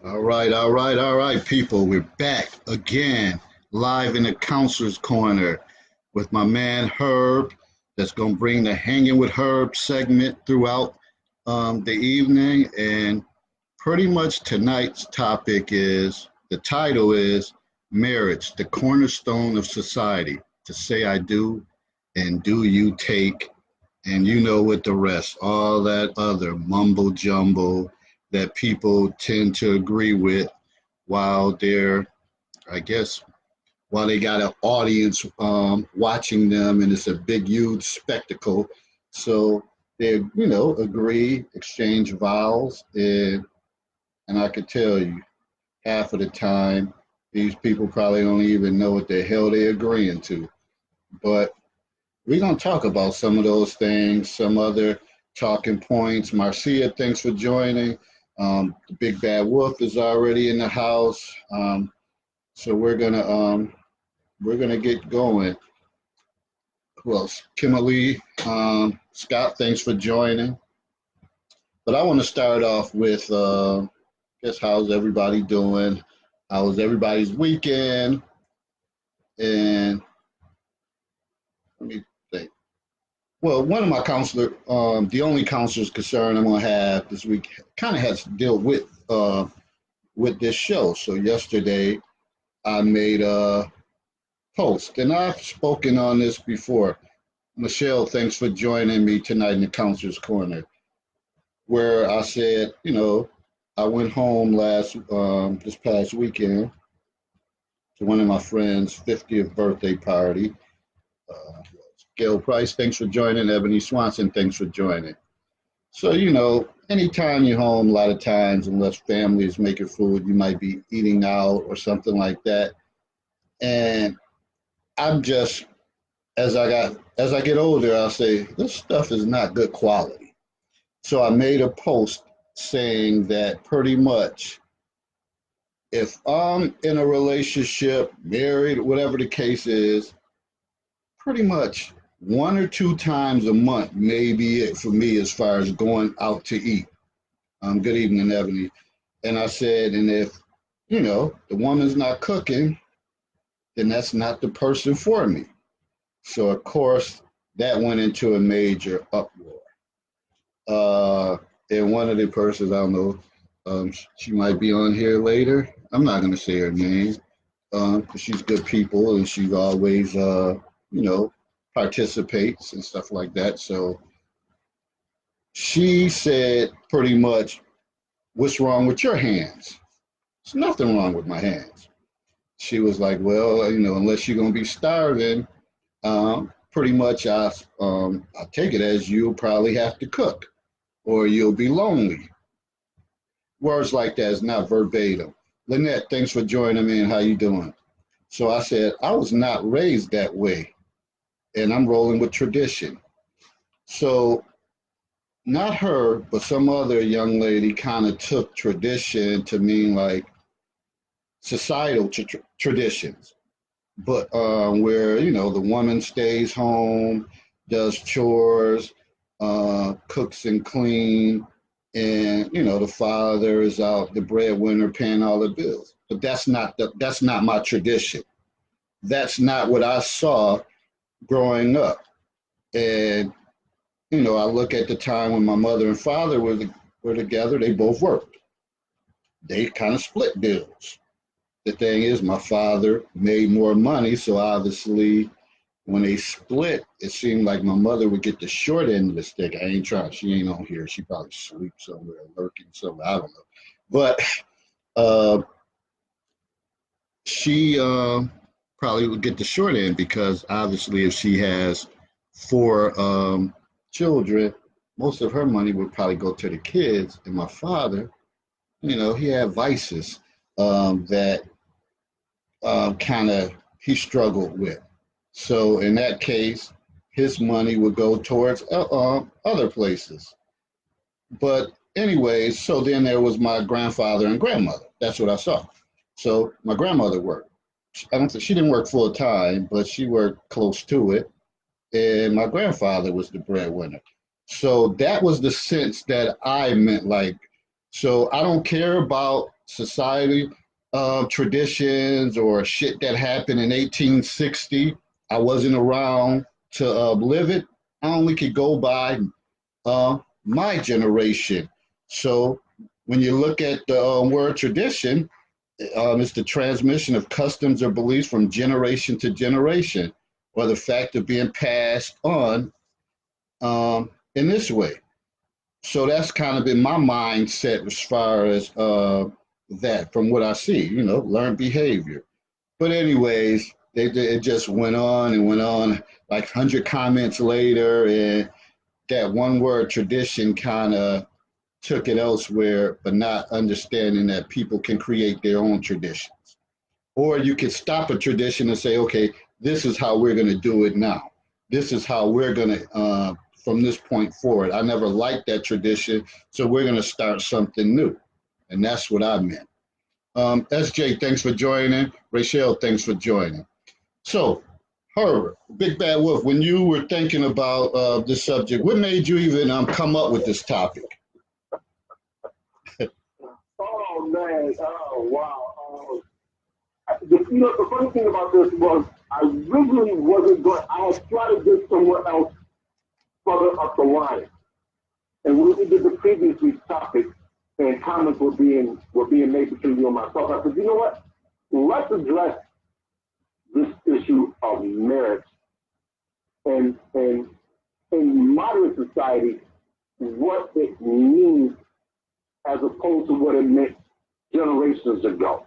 All right, people. We're back again, live in the Counselor's Corner with my man Herb. That's going to bring the Hanging with Herb segment throughout the evening. And pretty much tonight's topic is the title is Marriage, the Cornerstone of Society. To say I do and do you take, and you know what the rest, all that other mumbo jumbo that people tend to agree with while they're, I guess, while they got an audience watching them and it's a big, huge spectacle. So they, agree, exchange vows, and I could tell you, half of the time, these people probably don't even know what the hell they're agreeing to. But we're going to talk about some of those things, some other talking points. Marcia, thanks for joining. The Big Bad Wolf is already in the house. So we're gonna get going. Who else? Kimberly, Scott, thanks for joining. But I want to start off with, guess how's everybody doing? How was everybody's weekend? And let me think. Well, one of my the only counselor's concern I'm gonna have this week, kind of has to deal with this show. So yesterday I made a post, and I've spoken on this before. Michelle, thanks for joining me tonight in the Counselor's Corner, where I said, I went home this past weekend to one of my friends' 50th birthday party. Gail Price, thanks for joining. Ebony Swanson, thanks for joining. So, anytime you're home, a lot of times, unless family is making food, you might be eating out or something like that. And I'm just, as I get older, I'll say, this stuff is not good quality. So I made a post saying that pretty much if I'm in a relationship, married, whatever the case is, pretty much one or two times a month may be it for me as far as going out to eat. Good evening, Ebony. And I said, and if, the woman's not cooking, then that's not the person for me. So, of course, that went into a major uproar. And one of the persons, I don't know, she might be on here later. I'm not going to say her name because she's good people and she's always, participates and stuff like that. So she said pretty much, what's wrong with your hands? There's nothing wrong with my hands. She was like, well, unless you're going to be starving, pretty much I take it as you'll probably have to cook or you'll be lonely. Words like that is not verbatim. Lynette, thanks for joining me and how you doing? So I said, I was not raised that way and I'm rolling with tradition. So not her, but some other young lady kind of took tradition to mean like societal traditions, but where the woman stays home, does chores, cooks and clean, and the father is out, the breadwinner, paying all the bills. But that's not my tradition. That's not what I saw growing up. And I look at the time when my mother and father were together. They both worked. They kind of split bills. The thing is, my father made more money, so obviously when they split, it seemed like my mother would get the short end of the stick. I ain't trying, she ain't on here. She probably sleeps somewhere, lurking somewhere, I don't know. But she probably would get the short end because obviously if she has four children, most of her money would probably go to the kids. And my father, he had vices that kind of he struggled with. So in that case, his money would go towards other places. But anyways, so then there was my grandfather and grandmother. That's what I saw. So my grandmother worked. I don't think she didn't work full time, but she worked close to it. And my grandfather was the breadwinner. So that was the sense that I meant, like, So I don't care about society traditions or shit that happened in 1860. I wasn't around to live it. I only could go by my generation. So when you look at the word tradition, it's the transmission of customs or beliefs from generation to generation, or the fact of being passed on in this way. So that's kind of been my mindset as far as that from what I see, learned behavior. But anyways, it just went on and went on, like 100 comments later, and that one word tradition kind of took it elsewhere, but not understanding that people can create their own traditions. Or you could stop a tradition and say, okay, this is how we're going to do it now. This is how we're going to, from this point forward. I never liked that tradition, so we're going to start something new. And that's what I meant. SJ, thanks for joining. Rachel, thanks for joining. So, Herbert, Big Bad Wolf, when you were thinking about this subject, what made you even come up with this topic? Oh man! Oh wow! The funny thing about this was I originally wasn't going. I had tried to get somewhere else further up the line, and when we did the previous week's topic, and comments were being made between you and myself, I said, you know what? Let's address this issue of marriage, and in modern society, what it means as opposed to what it meant generations ago.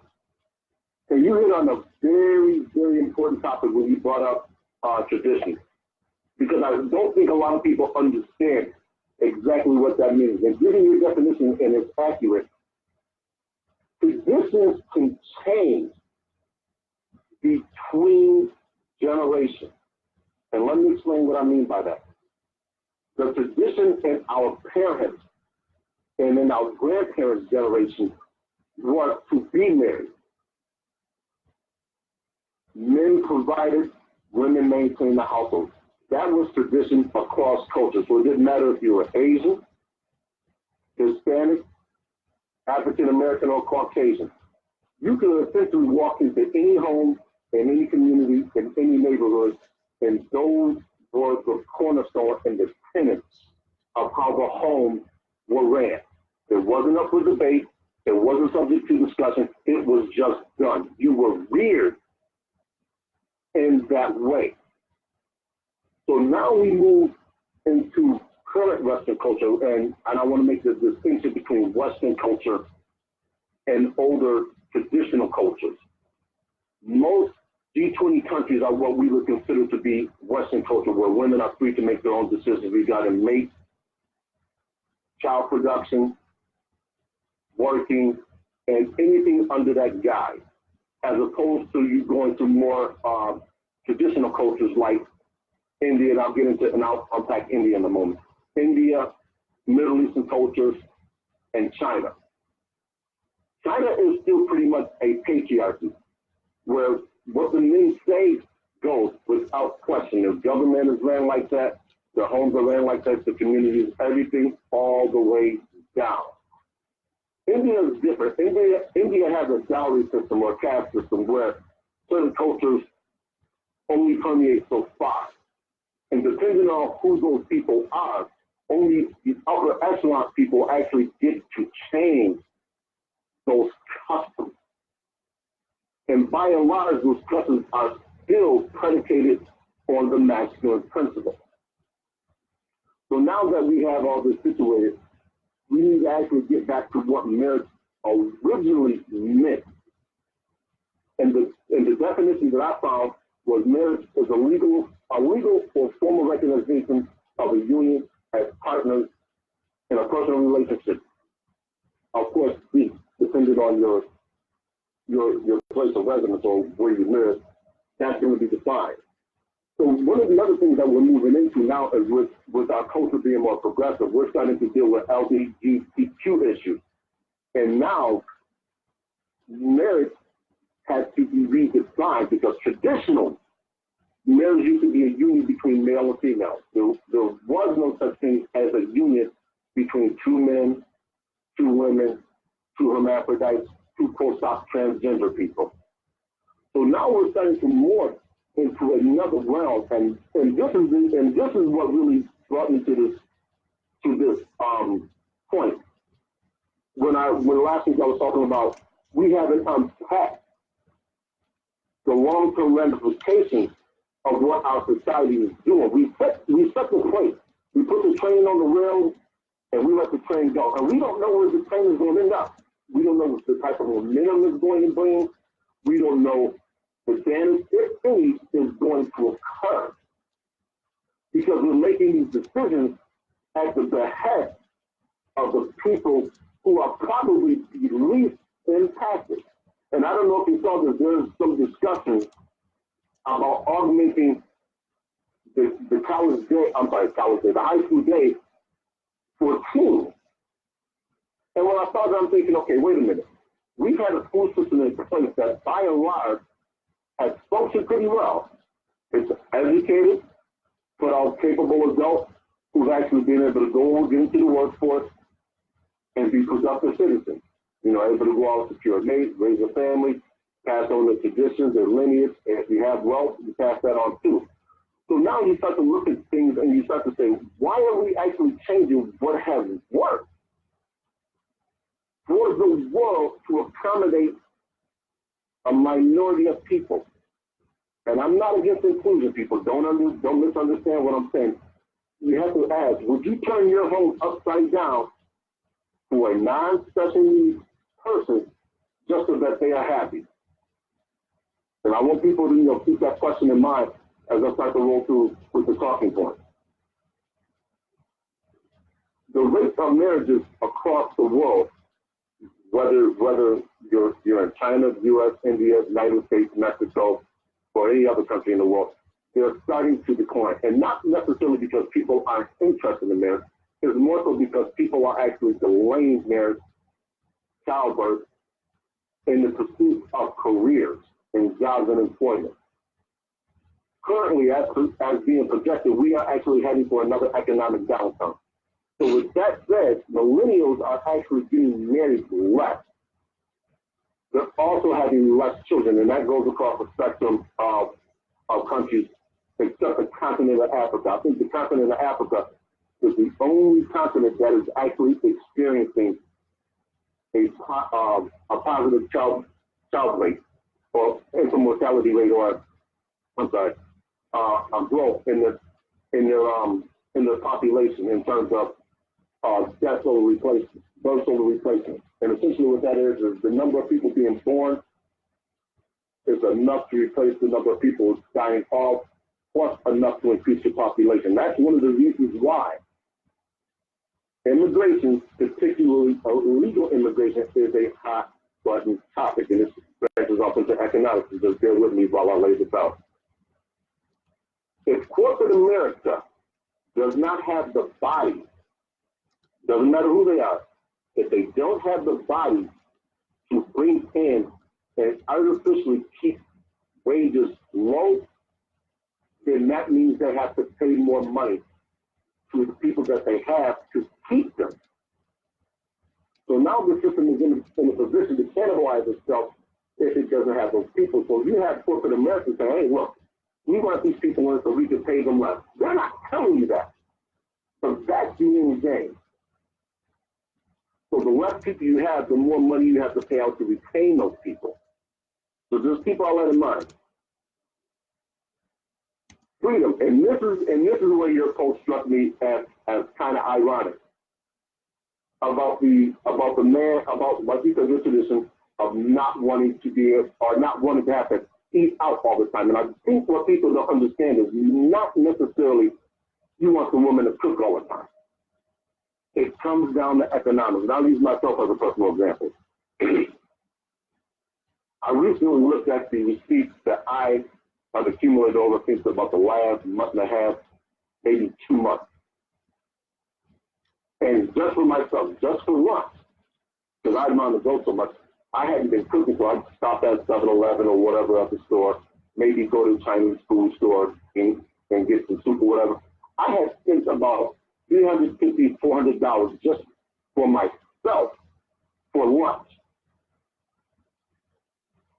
And you hit on a very, very important topic when you brought up tradition, because I don't think a lot of people understand exactly what that means. And giving you a definition, and it's accurate, traditions can change between generations. And let me explain what I mean by that. The tradition in our parents and in our grandparents' generation was to be married. Men provided, women maintained the household. That was tradition across cultures. So it didn't matter if you were Asian, Hispanic, African American, or Caucasian. You could essentially walk into any home, in any community, in any neighborhood, and those were the cornerstone and the tenets of how the home were ran. It wasn't up for debate. It wasn't subject to discussion. It was just done. You were reared in that way. So now we move into current Western culture, and I want to make the distinction between Western culture and older traditional cultures. Most G20 countries are what we would consider to be Western culture, where women are free to make their own decisions regarding mate, child production, working, and anything under that guise, as opposed to you going to more traditional cultures like India, and I'll get into, and I'll unpack India in a moment. India, Middle Eastern cultures, and China. China is still pretty much a patriarchy, where what the men say goes without question. The government is ran like that, the homes are ran like that, the communities, everything all the way down. India is different. India has a dowry system or caste system where certain cultures only permeate so far. And depending on who those people are, only the upper echelon people actually get to change those customs. And by and large, those customs are still predicated on the masculine principle. So now that we have all this situated, we need to actually get back to what marriage originally meant. And the definition that I found was marriage is a legal or formal recognition of a union as partners in a personal relationship. Of course, depending on your place of residence or where you live, that's going to be defined. So one of the other things that we're moving into now is with our culture being more progressive, we're starting to deal with LGBTQ issues. And now marriage has to be redefined, because traditional marriage used to be a union between male and female. There was no such thing as a union between two men, to women, to hermaphrodites, to post-op transgender people. So now we're starting to morph into another realm, and this is what really brought me to this point. When last week I was talking about, we haven't unpacked the long-term ramifications of what our society is doing. We set the place. We put the train on the rails, and we let the train go. And we don't know where the train is going to end up. We don't know what the type of momentum it's going to bring. We don't know the damage, if any, is going to occur. Because we're making these decisions at the behest of the people who are probably the least impacted. And I don't know if you saw this, there's some discussion about augmenting the high school day for teens. And when I saw that, I'm thinking, okay, wait a minute. We've had a school system in place that, by and large, has functioned pretty well. It's educated, put out capable adults who've actually been able to go and get into the workforce and be productive citizens. You know, able to go out, secure a mate, raise a family, pass on the traditions and lineage. And if you have wealth, you pass that on too. So now you start to look at things and you start to say, why are we actually changing what has worked for the world to accommodate a minority of people? And I'm not against inclusion, people. Don't misunderstand what I'm saying. You have to ask, would you turn your home upside down for a non-special needs person just so that they are happy? And I want people to keep that question in mind as I start to roll through with the talking point. The rate of marriages across the world, whether you're in China, U.S., India, United States, Mexico, or any other country in the world, they're starting to decline. And not necessarily because people aren't interested in marriage, it's more so because people are actually delaying marriage, childbirth, in the pursuit of careers and jobs and employment. Currently, as being projected, we are actually heading for another economic downturn. So with that said, millennials are actually getting married less. They're also having less children, and that goes across the spectrum of countries, except the continent of Africa. I think the continent of Africa is the only continent that is actually experiencing a positive child rate, or infant mortality rate, or growth in their population in terms of birth over replacement. And essentially what that is the number of people being born is enough to replace the number of people dying off, plus enough to increase the population. That's one of the reasons why immigration, particularly illegal immigration, is a hot button topic. And this branches off into economics. Just bear with me while I lay this out. If corporate America does not have the body, doesn't matter who they are, if they don't have the body to bring in and artificially keep wages low, then that means they have to pay more money to the people that they have to keep them. So now the system is in a position to cannibalize itself if it doesn't have those people. So you have corporate America saying, hey, look, we want these people in so we can pay them less. They're not telling you that. So that's the end game. So the less people you have, the more money you have to pay out to retain those people. So just keep all that in mind. Freedom, and this is where your post struck me as kind of ironic about the man, about what you said, your tradition of not wanting to be, or not wanting to have to eat out all the time. And I think what people don't understand is not necessarily you want the woman to cook all the time. It comes down to economics. And I'll use myself as a personal example. I recently looked at the receipts that I have accumulated over, I think, about the last month and a half, maybe 2 months. And just for myself, just for lunch, because I didn't want to go so much, I hadn't been cooking, so I'd stop at 7-Eleven or whatever at the store, maybe go to a Chinese food store and get some soup or whatever. I had spent about $350, $400 just for myself for lunch.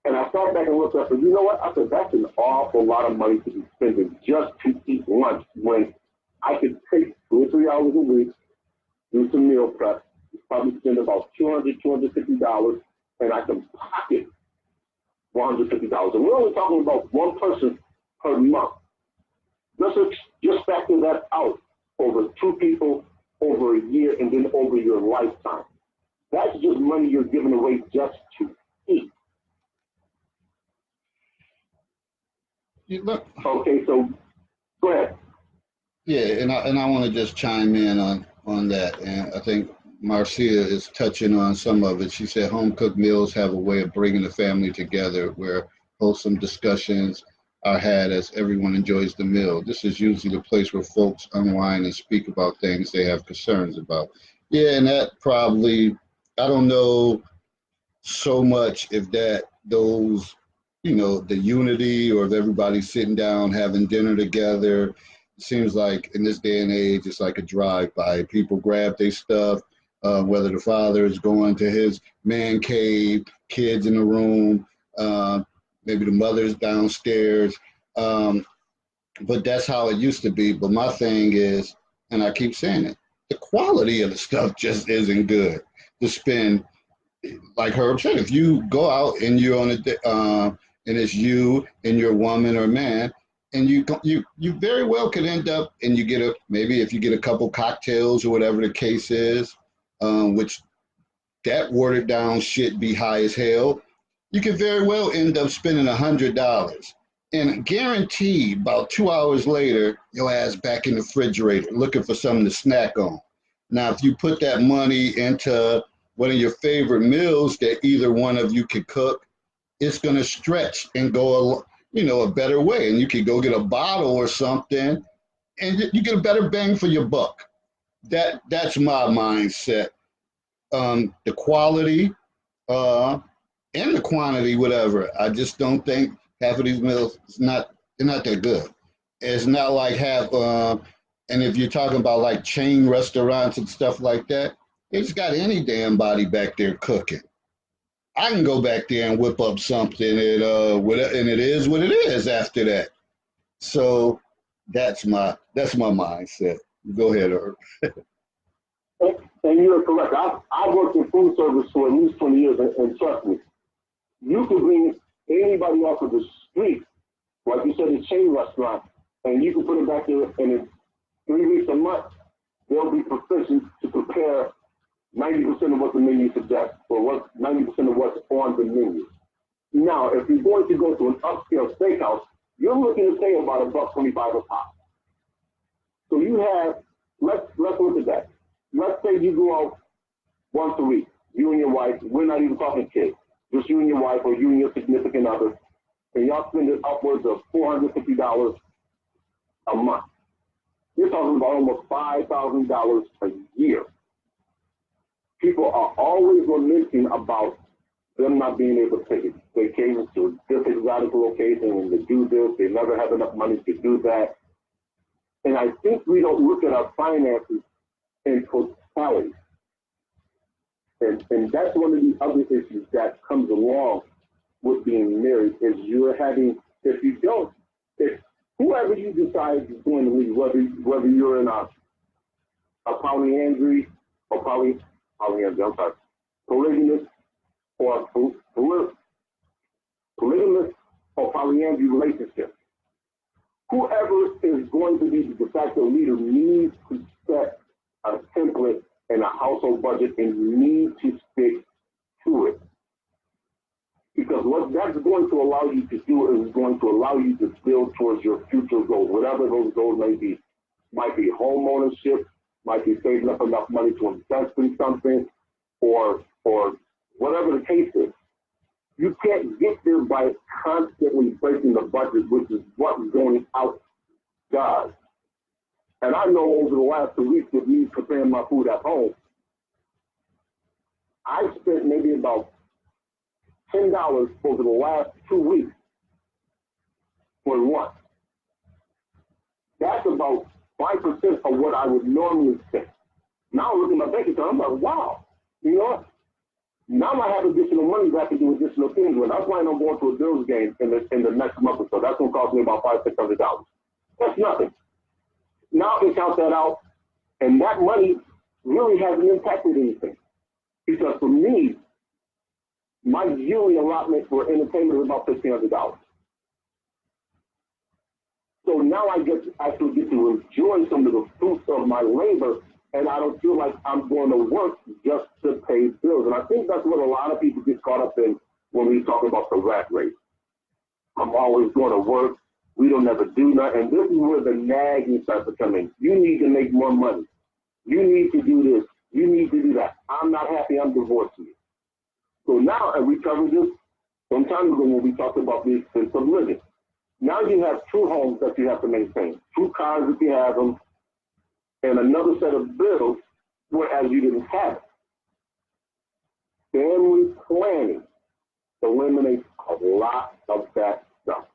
And I sat back and looked up and you know what? I said, that's an awful lot of money to be spending just to eat lunch when I could take 2 or 3 hours a week, do some meal prep, probably spend about $250, and I can pocket $150. And we're only talking about one person per month. Just factor that out over 2 people, over a year, and then over your lifetime. That's just money you're giving away just to eat. Look, okay, so go ahead. Yeah, and I want to just chime in on that, and I think Marcia is touching on some of it. She said home cooked meals have a way of bringing the family together, where wholesome discussions are had as everyone enjoys the meal. This is usually the place where folks unwind and speak about things they have concerns about. Yeah, and that probably, I don't know so much if those, the unity, or if everybody's sitting down having dinner together. It seems like in this day and age, it's like a drive-by. People grab their stuff, whether the father is going to his man cave, kids in the room, maybe the mother's downstairs. But that's how it used to be. But my thing is, and I keep saying it, the quality of the stuff just isn't good to spend. Like Herb said, if you go out and you're on and it's you and your woman or man, and you very well could end up, and you get maybe if you get a couple cocktails or whatever the case is, which that watered down shit be high as hell, you could very well end up spending $100, and guaranteed about 2 hours later, your ass back in the refrigerator looking for something to snack on. Now, if you put that money into one of your favorite meals that either one of you could cook, it's going to stretch and go a better way. And you could go get a bottle or something, and you get a better bang for your buck. That's my mindset. The quality and the quantity, whatever. I just don't think half of these meals they're not that good. It's not like and if you're talking about like chain restaurants and stuff like that, they just got any damn body back there cooking. I can go back there and whip up something, and it is what it is after that. So that's my mindset. Go ahead, Herb. And you're correct. I've worked in food service for at least 20 years, and trust me, you can bring anybody off of the street, like you said, a chain restaurant, and you can put them back there, and in 3 weeks, a month, they'll be proficient to prepare 90% of what the menu suggests, or 90% of what's on the menu. Now, if you're going to go to an upscale steakhouse, you're looking to pay about $1.25 a pop. So you have, let's look at that. Let's say you go out once a week, you and your wife. We're not even talking kids, just you and your wife, or you and your significant other, and y'all spend upwards of $450 a month. You're talking about almost $5,000 a year. People are always lamenting about them not being able to take vacations to this exotic location, and to do this. They never have enough money to do that. And I think we don't look at our finances in totality. And that's one of the other issues that comes along with being married, is you're having, if whoever you decide is going to leave, whether you're in a polyandry or polygamous or polygamous or polyandry relationship, whoever is going to be the de facto leader needs to set a template and a household budget, and you need to stick to it. Because what that's going to allow you to do is going to allow you to build towards your future goals, whatever those goals may be. Might be home ownership, might be saving up enough money to invest in something, or whatever the case is. You can't get there by constantly breaking the budget, which is what going out does. And I know over the last 2 weeks with me preparing my food at home, I spent maybe about $10 over the last 2 weeks for lunch. That's about 5% of what I would normally spend. Now I look at my bank account, I'm like, wow, you know what? Now I have additional money that I can do additional things with. I plan on going to a Bills game in the next month or so. That's going to cost me about $500-600. That's nothing. Now I can count that out, and that money really hasn't impacted anything. Because for me, my yearly allotment for entertainment is about $1,500. So now I actually get to enjoy some of the fruits of my labor, and I don't feel like I'm going to work just to pay bills. And I think that's what a lot of people get caught up in when we talk about the rat race. I'm always going to work. We don't ever do nothing. And this is where the nagging starts to come in. You need to make more money. You need to do this. You need to do that. I'm not happy. I'm divorcing you. So now, and we covered this some time ago when we talked about the expense of living. Now you have two homes that you have to maintain, two cars if you have them, and another set of bills, whereas you didn't have it. Family planning eliminates a lot of that stuff.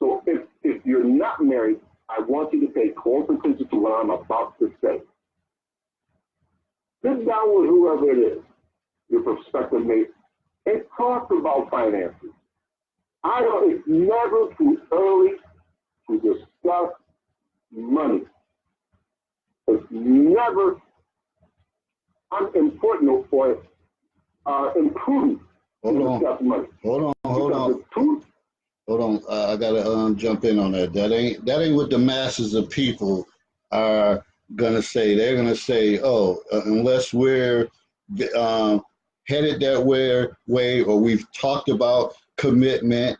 So if you're not married, I want you to pay close attention to what I'm about to say. Sit down with whoever it is, your prospective mate, and talk about finances. It's never too early to discuss money. It's never unimportant or imprudent to discuss money. Hold on. I gotta jump in on that. That ain't what the masses of people are gonna say. They're gonna say, unless we're headed that way, or we've talked about commitment,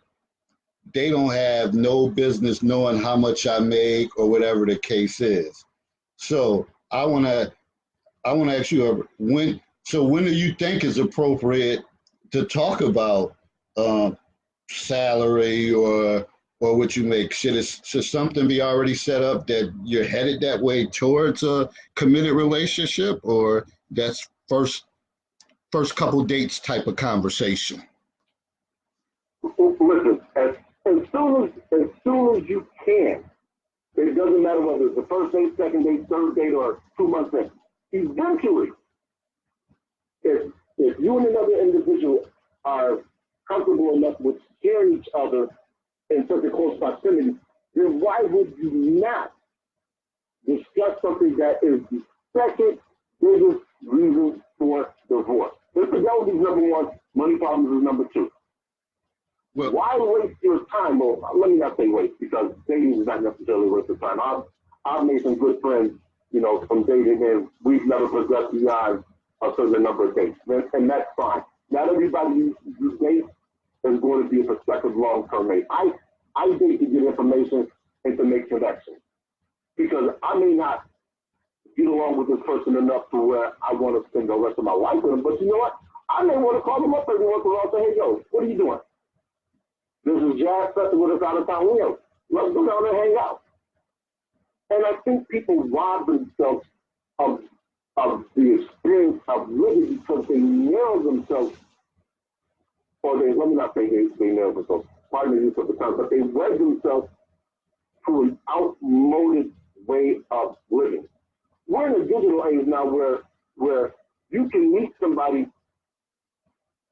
they don't have no business knowing how much I make or whatever the case is. So I wanna ask you, when do you think is appropriate to talk about salary or what you make? Should something be already set up that you're headed that way towards a committed relationship, or that's first couple dates type of conversation? Listen, as soon as you can, it doesn't matter whether it's the first date, second date, third date, or 2 months in. Eventually, if you and another individual are comfortable enough with sharing each other in such a close proximity, then why would you not discuss something that is the second biggest reason for divorce? Infidelity is number one, money problems is number two. Well, why waste your time? Well, let me not say waste, because dating is not necessarily waste of time. I've made some good friends, from dating, and we've never progressed beyond a certain number of dates, and that's fine. Not everybody you date is going to be a prospective long-term mate. I date to get information and to make connections, because I may not get along with this person enough to where I want to spend the rest of my life with them, but you know what? I may want to call them up every once in a while and say, hey, yo, what are you doing? This is Jazz Festival that's out of town. Let's go down and hang out. And I think people rob themselves of the experience of living because they nail themselves, or let me not say they nail themselves, pardon the use of the term, but they wed themselves to an outmoded way of living. We're in a digital age now where you can meet somebody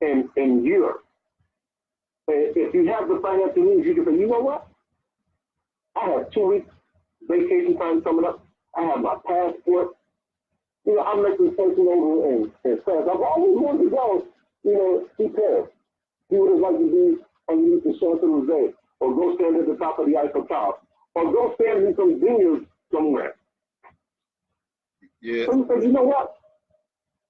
in Europe. If you have the financial means, you can say, you know what? I have 2 weeks vacation time coming up. I have my passport. I'm making something over in France. I've always wanted to go, see Paris. He would have liked to be underneath the Champs-Elysees, or go stand at the top of the Eiffel Tower, or go stand in some vineyards somewhere. Yeah. So you say, you know what?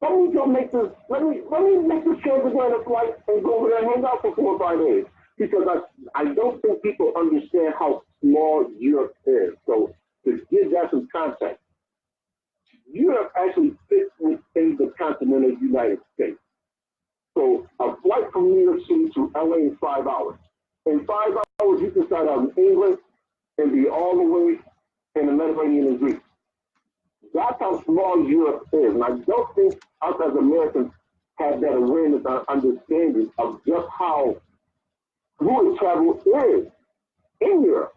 Let me make this transatlantic flight and go over there and hang out for 4 or 5 days. Because I don't think people understand how small Europe is. So to give that some context, Europe actually fits within the continental United States. So a flight from New York City to LA is 5 hours. In 5 hours, you can start out in England and be all the way in the Mediterranean and Greece. That's how small Europe is. And I don't think us as Americans have that awareness or understanding of just how fluid travel is in Europe.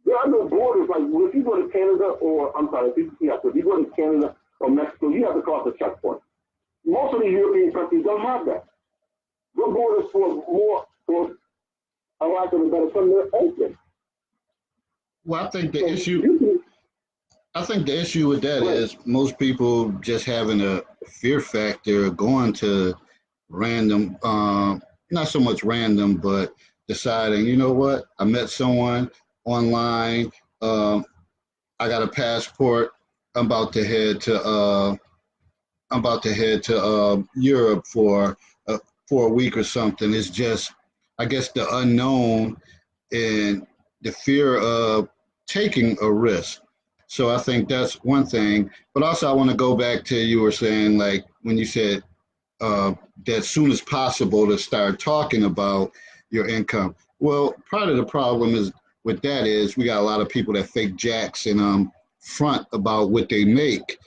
There are no borders. Like if you go to Canada if you go to Canada or Mexico, you have to cross a checkpoint. Most of the European countries don't have that. Their borders for a lack of a better term, they're open. Well, So you can, I think the issue with that right. is most people just having a fear factor going to random, not so much random, but deciding, you know what, I met someone online, um, I got a passport, I'm about to head to, Europe for a week or something. It's just, I guess, the unknown and the fear of taking a risk. So I think that's one thing. But also, I want to go back to you were saying, like, when you said uh, that as soon as possible to start talking about your income. Well, part of the problem is with that is we got a lot of people that fake jacks and front about what they make.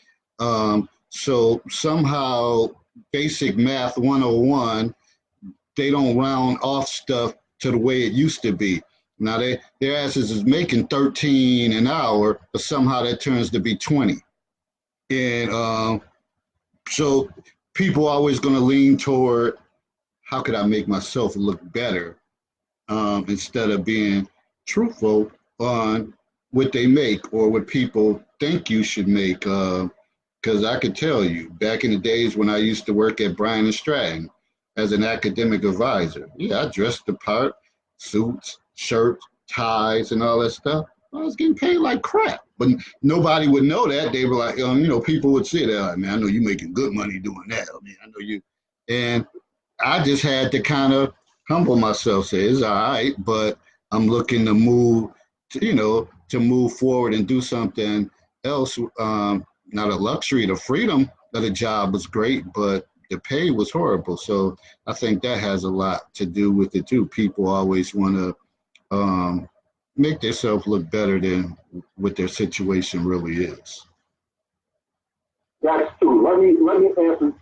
So somehow, basic math 101, they don't round off stuff to the way it used to be. Now their asses is making 13 an hour, but somehow that turns to be 20. And so people are always going to lean toward how could I make myself look better instead of being truthful on what they make or what people think you should make. Because I could tell you, back in the days when I used to work at Bryan and Stratton as an academic advisor, yeah, I dressed the part, suits, shirts, ties, and all that stuff. I was getting paid like crap, but nobody would know that. They were like, people would say that, like, man, I know you making good money doing that. I mean, I know you, and I just had to kind of humble myself, say it's all right, but I'm looking to move, to move forward and do something else. Not a luxury, the freedom of the job was great, but the pay was horrible. So I think that has a lot to do with it too. People always want to make themselves look better than what their situation really is. That's true. Let me answer.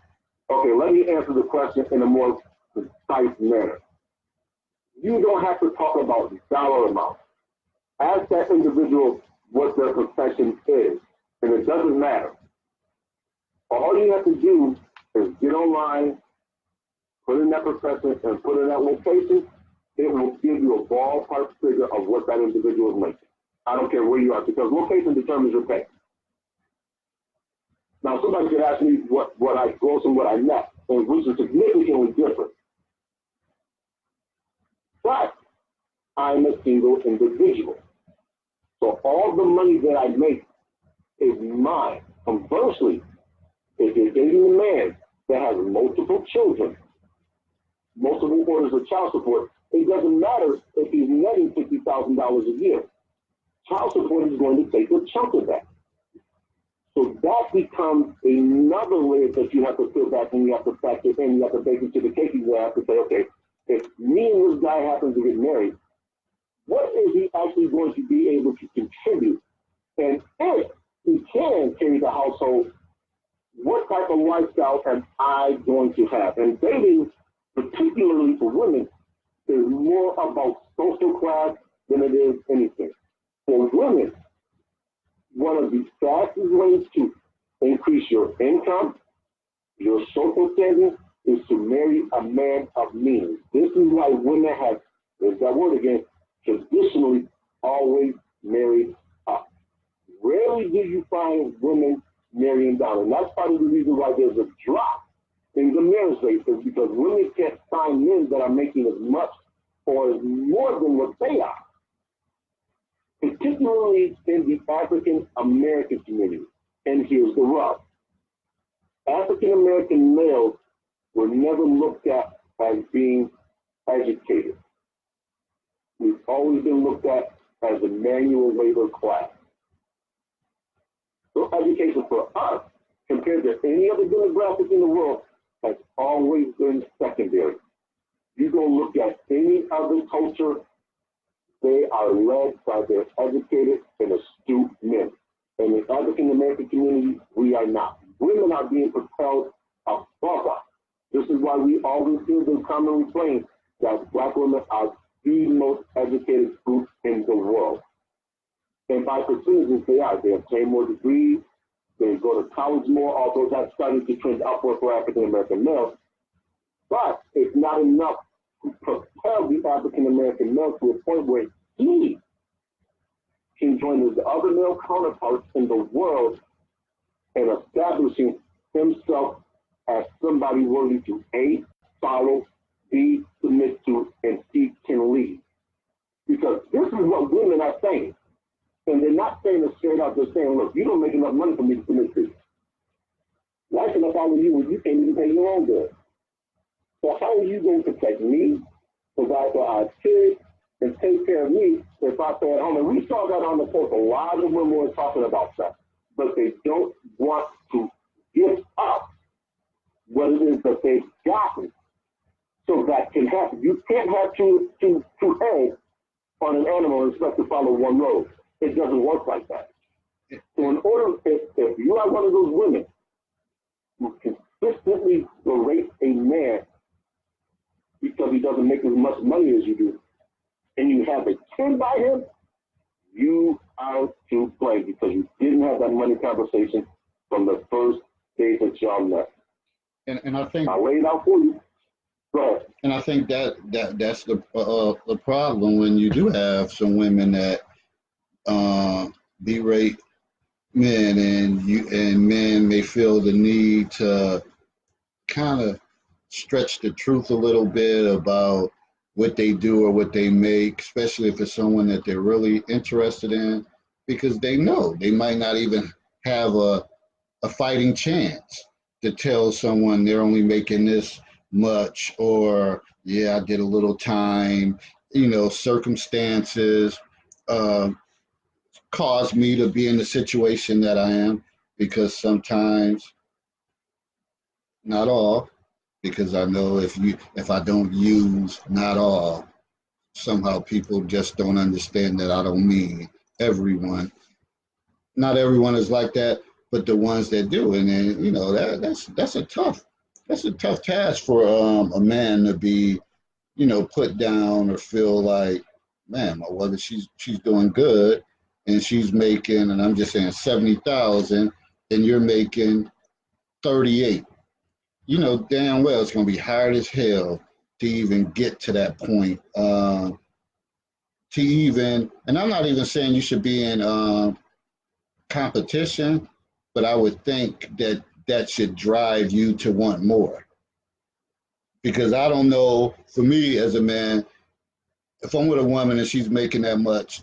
Okay, let me answer the question in a more precise manner. You don't have to talk about dollar amount. Ask that individual what their profession is, and it doesn't matter. All you have to do is get online, put in that profession, and put in that location. It will give you a ballpark figure of what that individual is making. I don't care where you are, because location determines your pay. Now, somebody could ask me what I gross and what I net, and which is significantly different. But I'm a single individual. So all the money that I make is mine. Conversely, if you're dating a man that has multiple children, multiple orders of child support, it doesn't matter if he's netting $50,000 a year. Child support is going to take a chunk of that. So that becomes another layer that you have to fill back and you have to factor in, you have to bake into the case. You have to say, okay, if me and this guy happen to get married, what is he actually going to be able to contribute? And if he can carry the household, what type of lifestyle am I going to have? And dating, particularly for women, is more about social class than it is anything. For women, one of the fastest ways to increase your income, your social standing, is to marry a man of means. This is why women have, there's that word again, traditionally always married up. Rarely do you find women marrying down. And that's part of the reason why there's a drop in the marriage rate, is because women can't find men that are making as much or as more than what they are, particularly in the African American community. And here's the rub. African American males were never looked at as being educated. We've always been looked at as a manual labor class. So education for us, compared to any other demographic in the world, has always been secondary. You go look at any other culture, they are led by their educated and astute men. In the African American community, we are not. Women are being propelled above us. This is why we always hear them commonly claim that Black women are the most educated group in the world. And by percentages, they are. They obtain more degrees, They go to college more, although that's starting to trend upward for African American males. But it's not enough to propel the African American male to a point where he can join his other male counterparts in the world and establishing himself as somebody worthy to A, follow, B, submit to, and C, can lead. Because this is what women are saying. And they're not saying it straight out, they're saying, look, you don't make enough money for me to submit to. Why should I follow you when you can't even pay your own bills? So how are you going to protect me, provide for our kids, and take care of me if I stay at home? And we saw that on the post. A lot of women were talking about that, but they don't want to give up what it is that they've gotten so that can happen. You can't have two heads on an animal and expect to follow one road. It doesn't work like that. So in order, if you are one of those women who consistently berate a man because he doesn't make as much money as you do, and you have a kid by him, you are to blame because you didn't have that money conversation from the first day that y'all met. And I think I laid out for you. Go ahead. And I think that's the problem when you do have some women that berate men, and men may feel the need to kind of stretch the truth a little bit about what they do or what they make, especially if it's someone that they're really interested in, because they know they might not even have a fighting chance to tell someone they're only making this much, or yeah, I did a little time, circumstances caused me to be in the situation that I am, because sometimes, not all, because I know if I don't use not all, somehow people just don't understand that I don't mean everyone. Not everyone is like that, but the ones that do, and then that's a tough task for a man to be, put down or feel like, man, my mother, she's doing good, and she's making, and I'm just saying 70,000, and you're making 38. You know damn well it's gonna be hard as hell to even get to that point. And I'm not even saying you should be in competition, but I would think that should drive you to want more. Because I don't know, for me as a man, if I'm with a woman and she's making that much,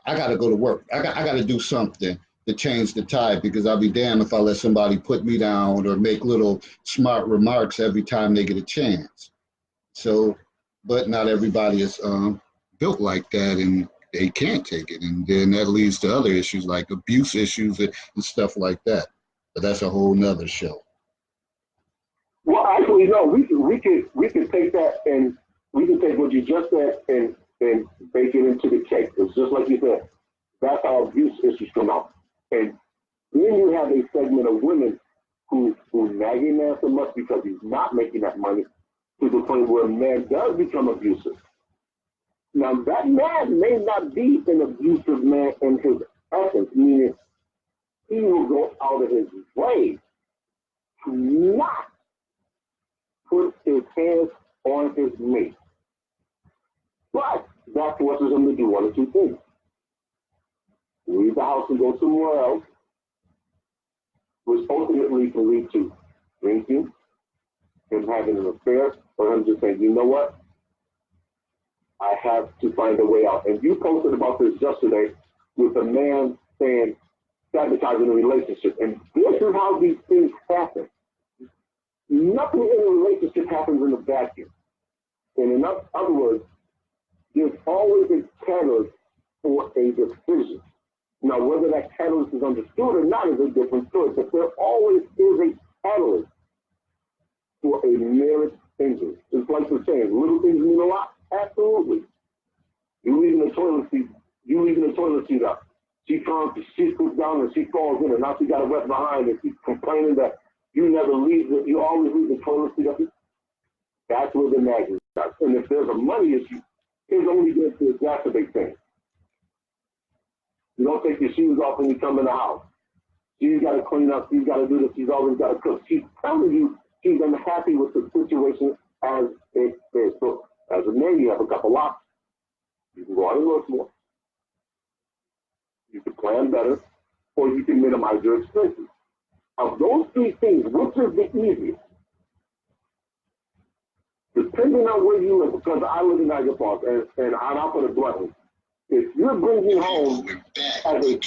I got to go to work. I got to do something to change the tide, because I'll be damned if I let somebody put me down or make little smart remarks every time they get a chance. So, but not everybody is built like that, and they can't take it. And then that leads to other issues like abuse issues and stuff like that. But that's a whole nother show. Well, actually, no, we could take that, and we can take what you just said and bake it into the cake. It's just like you said, that's how abuse issues come out. And then you have a segment of women who nag a man so much because he's not making that money, to the point where a man does become abusive. Now, that man may not be an abusive man in his essence, meaning he will go out of his way to not put his hands on his mate. But that forces him to do one or two things: leave the house and go somewhere else, which ultimately can lead to drinking, him having an affair, or him just saying, you know what, I have to find a way out. And you posted about this yesterday with a man saying sabotaging a relationship. And this is how these things happen. Nothing in a relationship happens in a vacuum. And in other words, there's always a catalyst for a decision. Now, whether that catalyst is understood or not is a different story, but there always is a catalyst for a marriage injury. It's like we're saying, little things mean a lot. Absolutely. You leaving the toilet seat up. She comes, she sits down and she falls in, and now she got a wet behind, and she's complaining that you never leave it, you always leave the toilet seat up. That's where the nagging starts. And if there's a money issue, it's only going to exacerbate things. You don't take your shoes off when you come in the house. She's got to clean up. She's got to do this. She's always got to cook. She's telling you she's unhappy with the situation as it is. So as a man, you have a couple options. You can go out and work more. You can plan better, or you can minimize your expenses. Of those three things, which is the easiest? Depending on where you live, because I live in Niagara Falls, and I'll put it bluntly, if you're bringing home as a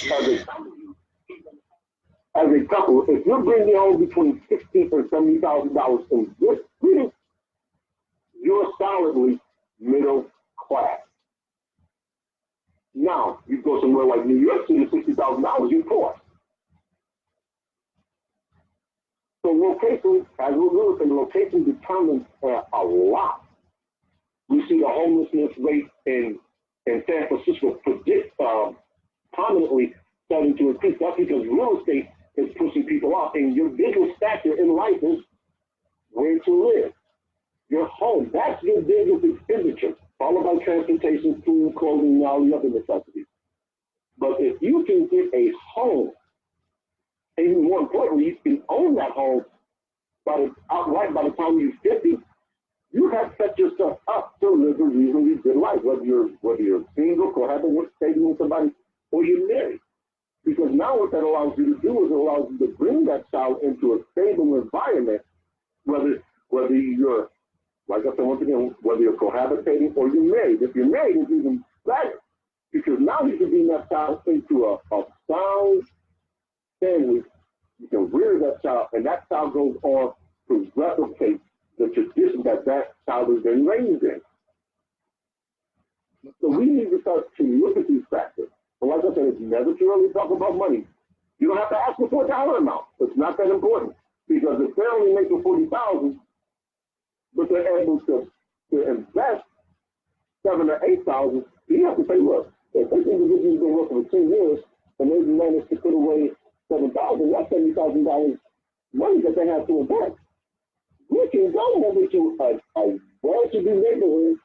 couple, if you're bringing home between $60,000 and $70,000 in this city, you're solidly middle class. Now, you go somewhere like New York City, $60,000, you're poor. So location, as we're really saying, location determines a lot. We see the homelessness rate in San Francisco prominently starting to increase. That's because real estate is pushing people off, and your biggest factor in life is where to live. Your home, that's your biggest expenditure, followed by transportation, food, clothing, and all the other necessities. But if you can get a home, and even more importantly, you can own that home outright by the time you're 50, you have set yourself up to live a reasonably good life, whether you're single, cohabiting with somebody, or you're married. Because now what that allows you to do is it allows you to bring that child into a stable environment, whether you're, like I said once again, whether you're cohabitating or you're married. If you're married, it's even better, because now you can bring that child into a sound family. You can rear that child, and that child goes on to replicate the tradition that child has been raised in. So we need to start to look at these factors. But like I said, it's never too early to talk about money. You don't have to ask for a dollar amount. It's not that important, because if they're only making $40,000, but they're able to invest $7,000 or $8,000, you have to say, look, if this individual's been working for 10 years and they've managed to put away $7,000, that's $70,000 money that they have to invest. We can go over to a well-to-do neighborhood,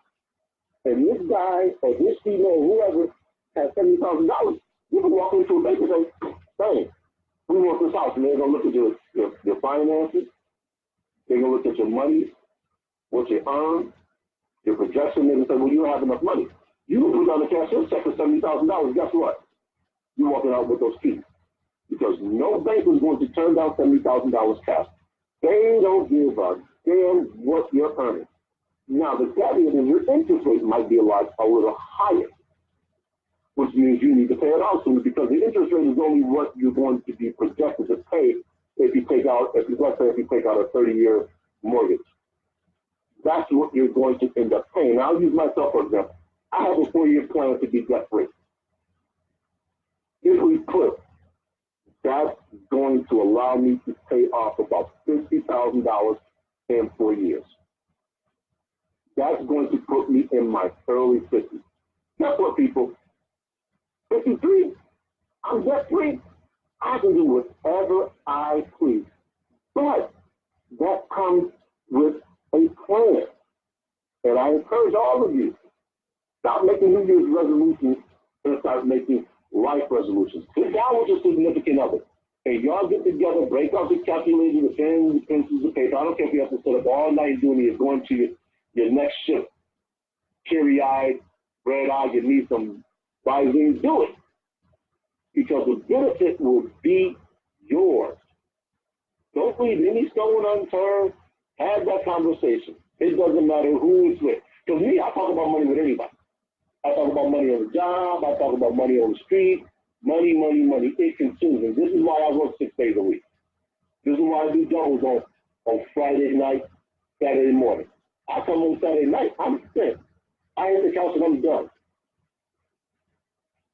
and this guy or this female or whoever has $70,000. You can walk into a bank and say, hey, we want this house. And they're going to look at your finances. They're going to look at your money, what you earn, your projection. They're going to say, well, you don't have enough money. You can put down a cashier's check for $70,000. Guess what? You're walking out with those keys. Because no bank is going to turn down $70,000 cash. They don't give a damn what you're earning. Now, the caveat is your interest rate might be a little higher, which means you need to pay it out sooner, because the interest rate is only what you're going to be projected to pay if you take out a 30-year mortgage. That's what you're going to end up paying. Now, I'll use myself, for example. I have a 4-year plan to be debt-free. If we put, that's going to allow me to pay off about $50,000 in 4 years. That's going to put me in my early 50s. Guess what, people? 53, I'm debt-free. I can do whatever I please. But that comes with a plan. And I encourage all of you, stop making New Year's resolutions and start making life resolutions. Sit down with your significant other, and y'all get together, break out the calculator, the pen, the pencils, the paper. I don't care if you have to sit up all night doing it, going to your next shift, teary-eyed, red-eyed, you need some Visine, do it. Because the benefit will be yours. Don't leave any stone unturned. Have that conversation. It doesn't matter who it's with. Because me, I talk about money with anybody. I talk about money on the job. I talk about money on the street. Money, money, money. It consumes. And this is why I work 6 days a week. This is why I do doubles on Friday night, Saturday morning. I come on Saturday night, I'm spent. I hit the couch and I'm done.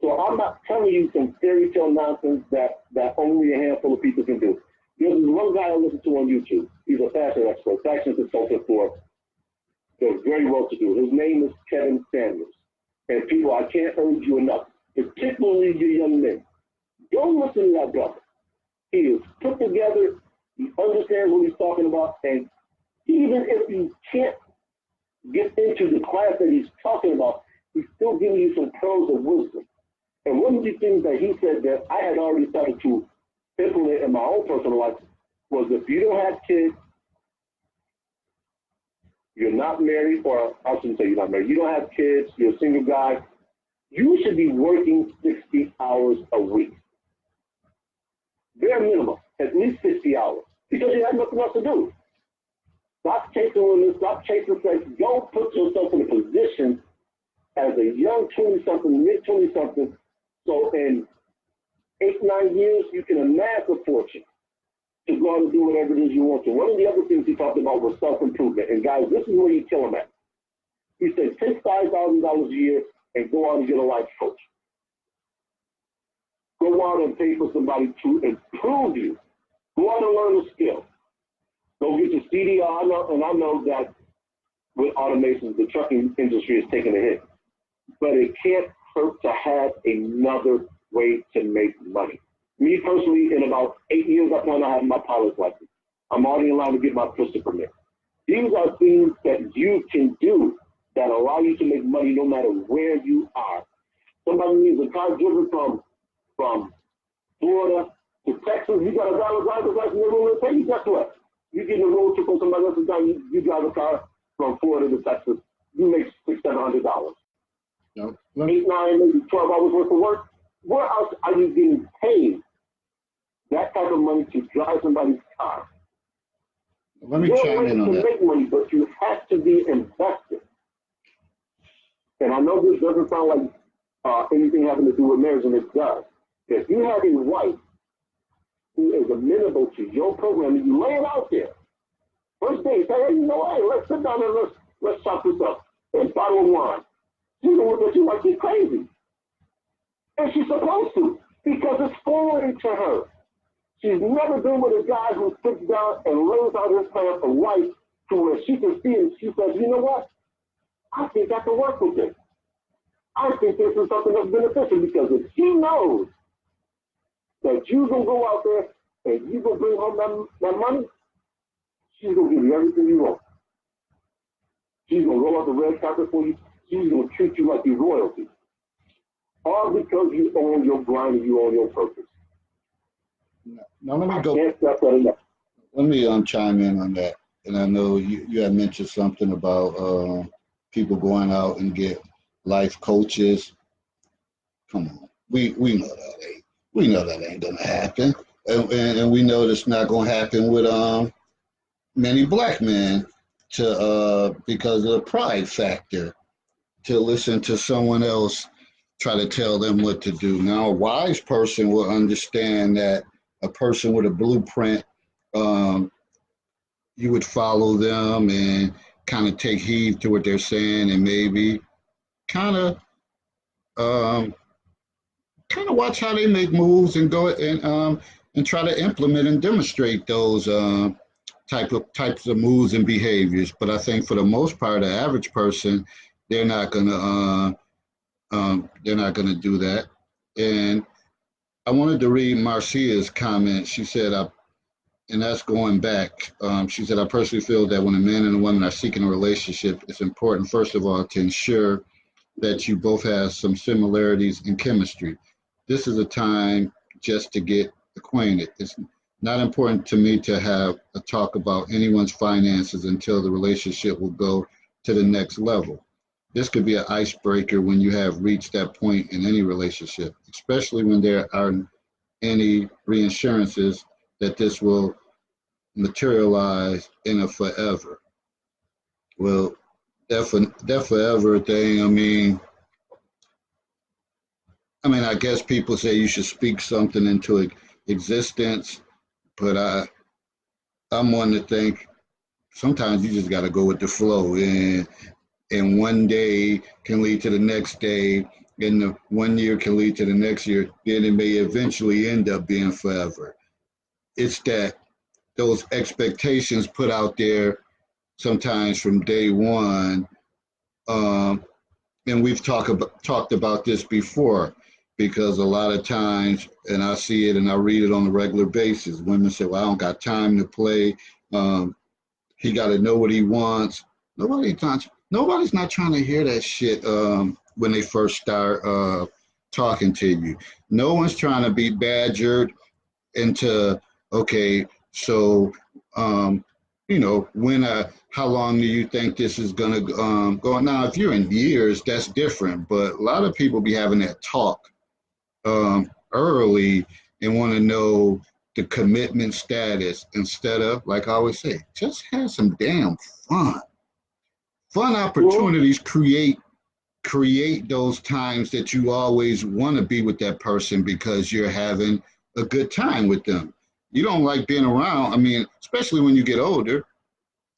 So I'm not telling you some fairy tale nonsense that only a handful of people can do. There's one guy I listen to on YouTube. He's a fashion expert, fashion consultant for very well to do. His name is Kevin Samuels. And people, I can't urge you enough, particularly your young men. Don't listen to that brother. He is put together. He understands what he's talking about. And even if you can't get into the class that he's talking about, he's still giving you some pearls of wisdom. And one of the things that he said that I had already started to implement in my own personal life was if you don't have kids, you're not married, or I shouldn't say you're not married, you don't have kids, you're a single guy, you should be working 60 hours a week. Bare minimum, at least 60 hours, because you have nothing else to do. Stop chasing women, stop chasing sex, go put yourself in a position as a young 20-something, mid-20-something, so in 8-9 years, you can amass a fortune to go out and do whatever it is you want to. One of the other things he talked about was self-improvement. And guys, this is where you kill him at. He said, take $5,000 a year and go out and get a life coach. Go out and pay for somebody to improve you. Go out and learn a skill. Go get your CDR. I know that with automation, the trucking industry is taking a hit. But it can't hurt to have another way to make money. Me personally, in about 8 years, I plan on having my pilot's license. I'm already in line to get my pistol permit. These are things that you can do that allow you to make money no matter where you are. Somebody needs a car driven from Florida to Texas. You got a valid driver's license, they're going to pay you. Guess what? You get in a road trip on somebody else's time, you drive a car from Florida to Texas, you make $600-700. Yep. 8, 9, maybe 12 hours worth of work. Where else are you getting paid that type of money to drive somebody's car? Let me chime in on that. Make money, but you have to be invested. And I know this doesn't sound like anything having to do with marriage, and it does. If you have a wife who is amenable to your program, and you lay it out there, first day, say, hey, you know what? Hey, let's sit down and let's chop this up. Let's bottle of wine. She's gonna look at you like she's crazy. And she's supposed to, because it's foreign to her. She's never been with a guy who sits down and lays out his plan for life to where she can see it. She says, you know what? I think I can work with this. I think this is something that's beneficial, because if she knows that you're going to go out there and you're going to bring home that money, she's going to give you everything you want. She's going to roll out the red carpet for you. She's going to treat you like you're royalty. All because you own your grind and you own your purpose. Now let me go. Let me chime in on that. And I know you had mentioned something about people going out and get life coaches. Come on, we know that ain't gonna happen, and we know that's not gonna happen with many black men because of the pride factor to listen to someone else try to tell them what to do. Now, a wise person will understand that a person with a blueprint, you would follow them and kind of take heed to what they're saying, and maybe kind of watch how they make moves and go and try to implement and demonstrate those types of moves and behaviors. But I think for the most part, the average person, they're not gonna do that. And I wanted to read Marcia's comment. She said, and that's going back. She said, I personally feel that when a man and a woman are seeking a relationship, it's important, first of all, to ensure that you both have some similarities in chemistry. This is a time just to get acquainted. It's not important to me to have a talk about anyone's finances until the relationship will go to the next level. This could be an icebreaker when you have reached that point in any relationship, especially when there aren't any reassurances that this will materialize in a forever. Well, that forever thing, I mean, I guess people say you should speak something into existence, but I'm one to think sometimes you just got to go with the flow, and one day can lead to the next day, and the 1 year can lead to the next year, then it may eventually end up being forever. It's that those expectations put out there sometimes from day one, and we've talked about this before, because a lot of times, and I see it and I read it on a regular basis, women say, well, I don't got time to play. He got to know what he wants. Nobody's not trying to hear that shit when they first start talking to you. No one's trying to be badgered into, okay, so, you know, how long do you think this is gonna go on? Now, if you're in years, that's different. But a lot of people be having that talk early and want to know the commitment status instead of, like I always say, just have some damn fun. Fun Well, opportunities create those times that you always want to be with that person because you're having a good time with them. You don't like being around. I mean, especially when you get older,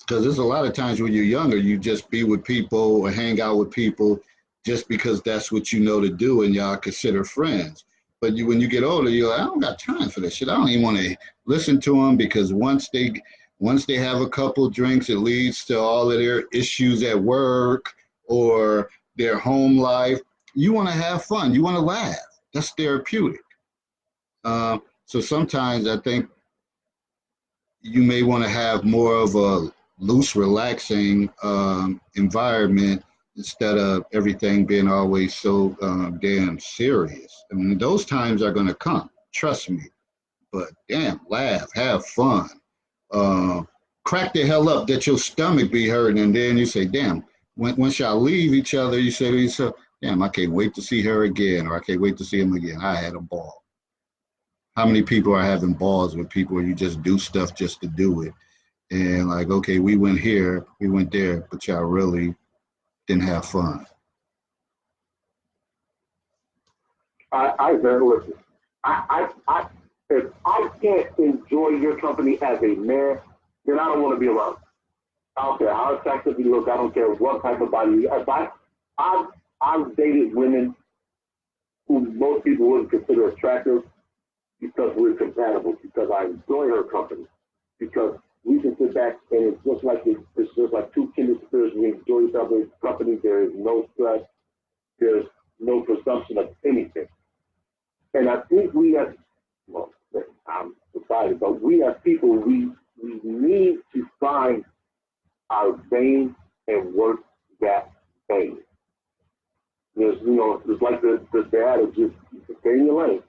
because there's a lot of times when you're younger, you just be with people or hang out with people just because that's what you know to do and y'all consider friends. But when you get older, you're like, I don't got time for this shit. I don't even want to listen to them because once they have a couple drinks, it leads to all of their issues at work or their home life. You want to have fun. You want to laugh. That's therapeutic. So sometimes I think you may want to have more of a loose, relaxing environment instead of everything being always so damn serious. I mean, those times are going to come. Trust me. But damn, laugh, have fun. Uh, Crack the hell up that your stomach be hurting, and then you say, damn, once y'all leave each other, you say to yourself, damn, I can't wait to see her again, or I can't wait to see him again. I had a ball. How many people are having balls with people where you just do stuff just to do it? And like, okay, we went here, we went there, but y'all really didn't have fun. I very listen. If I can't enjoy your company as a man, then I don't want to be around. I don't care how attractive you look. I don't care what type of body you. If I've dated women who most people wouldn't consider attractive because we're compatible, because I enjoy her company, because we can sit back and it's just like two kindred spirits. We enjoy each other's company. There is no stress. There's no presumption of anything. And I think we as well, I'm society, but we as people, we need to find our vein and work that vein. It's like the adage, just stay in your lane.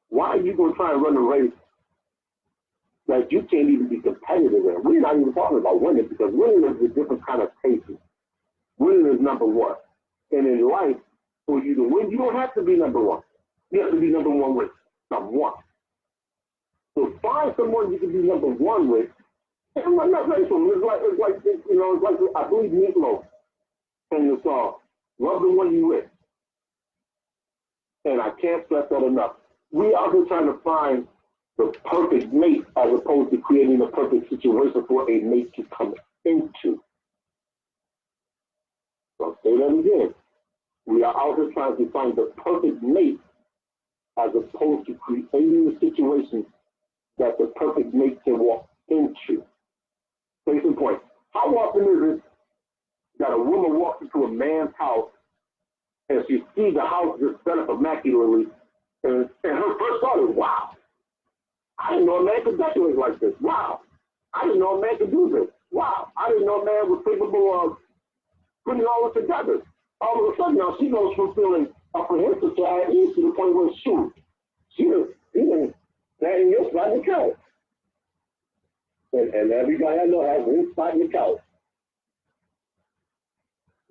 Why are you going to try and run a race that you can't even be competitive in? We're not even talking about winning because winning is a different kind of pace. Winning is number one. And in life, for you to win, you don't have to be number one. You have to be number one with someone. So find someone you can be number one with. And I'm not race them. It's like I believe Meatloaf in the song, love the one you with. And I can't stress that enough. We are here trying to find the perfect mate as opposed to creating the perfect situation for a mate to come into. So I'll say that again. We are out here trying to find the perfect mate as opposed to creating the situation that the perfect mate can walk into. Case in point, how often is it that a woman walks into a man's house and she sees the house just set up immaculately, and her first thought is, wow, I didn't know a man could decorate like this. Wow, I didn't know a man could do this. Wow, I didn't know a man was capable of putting all this together. All of a sudden now she goes from feeling apprehensive to at ease to the point where shoot, she didn't stand in your spot in the couch. And every guy I know has one spot in the couch.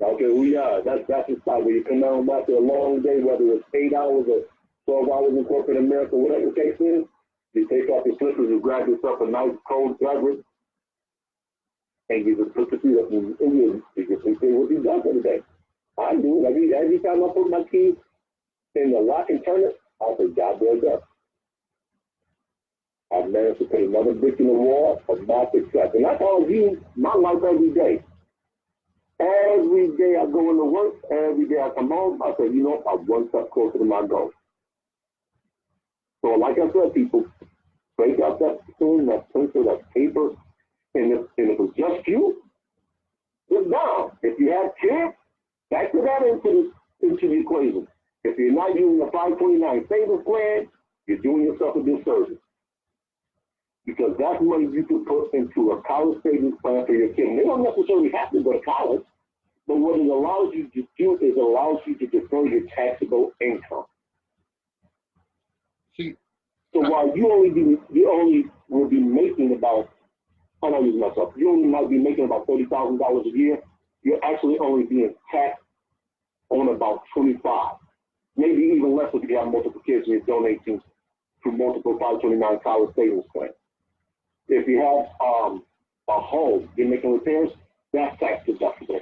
Okay, we are. That's the spot where you come down after a long day, whether it's 8 hours or 12 hours in corporate America, whatever the case is. You take off your slippers, you grab yourself a nice cold beverage, and you just put your feet up and you just say what you done for the day. I do. Every time I put my keys in the lock and turn it, I say, God bless us. I've managed to put another brick in the wall of my success. And that's how I view my life every day. Every day I go into work, every day I come home, I say, I'm one step closer to my goal. So like I said, people, break out that pen, that pencil, that paper, and if it's just you, sit down. If you have kids, factor that into the equation. If you're not using a 529 savings plan, you're doing yourself a disservice. Because that's money you can put into a college savings plan for your kid. They don't necessarily have to go to college, but what it allows you to do is it allows you to defer your taxable income. See, So So while you only will be making about, I know use myself, you only might be making about $30,000 a year, you're actually only being taxed on about 25, maybe even less if you have multiple kids and you're donating to multiple 529 college savings plans. If you have a home, you're making repairs, that's tax deductible.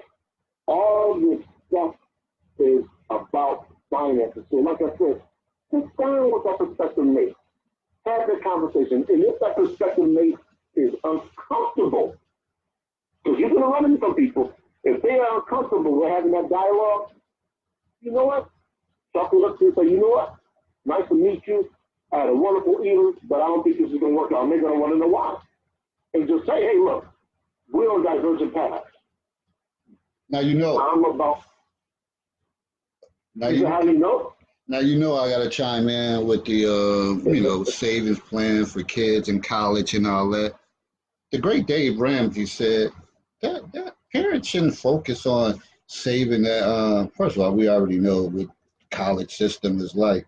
All this stuff is about finances. So like I said, sit down with that prospective mate. Have that conversation. And if that prospective mate is uncomfortable, because you're going to run into some people, if they are uncomfortable with having that dialogue, you know what? Chuckle up to and say, you know what? Nice to meet you. I had a wonderful evening, but I don't think this is going to work out. And they're going to want to know why. And just say, hey, look, we're on divergent paths. Now you know. I'm about. Now you, how do you know? Now you know I got to chime in with the savings plan for kids in college and all that. The great Dave Ramsey said that parents shouldn't focus on saving that. First of all, we already know what the college system is like.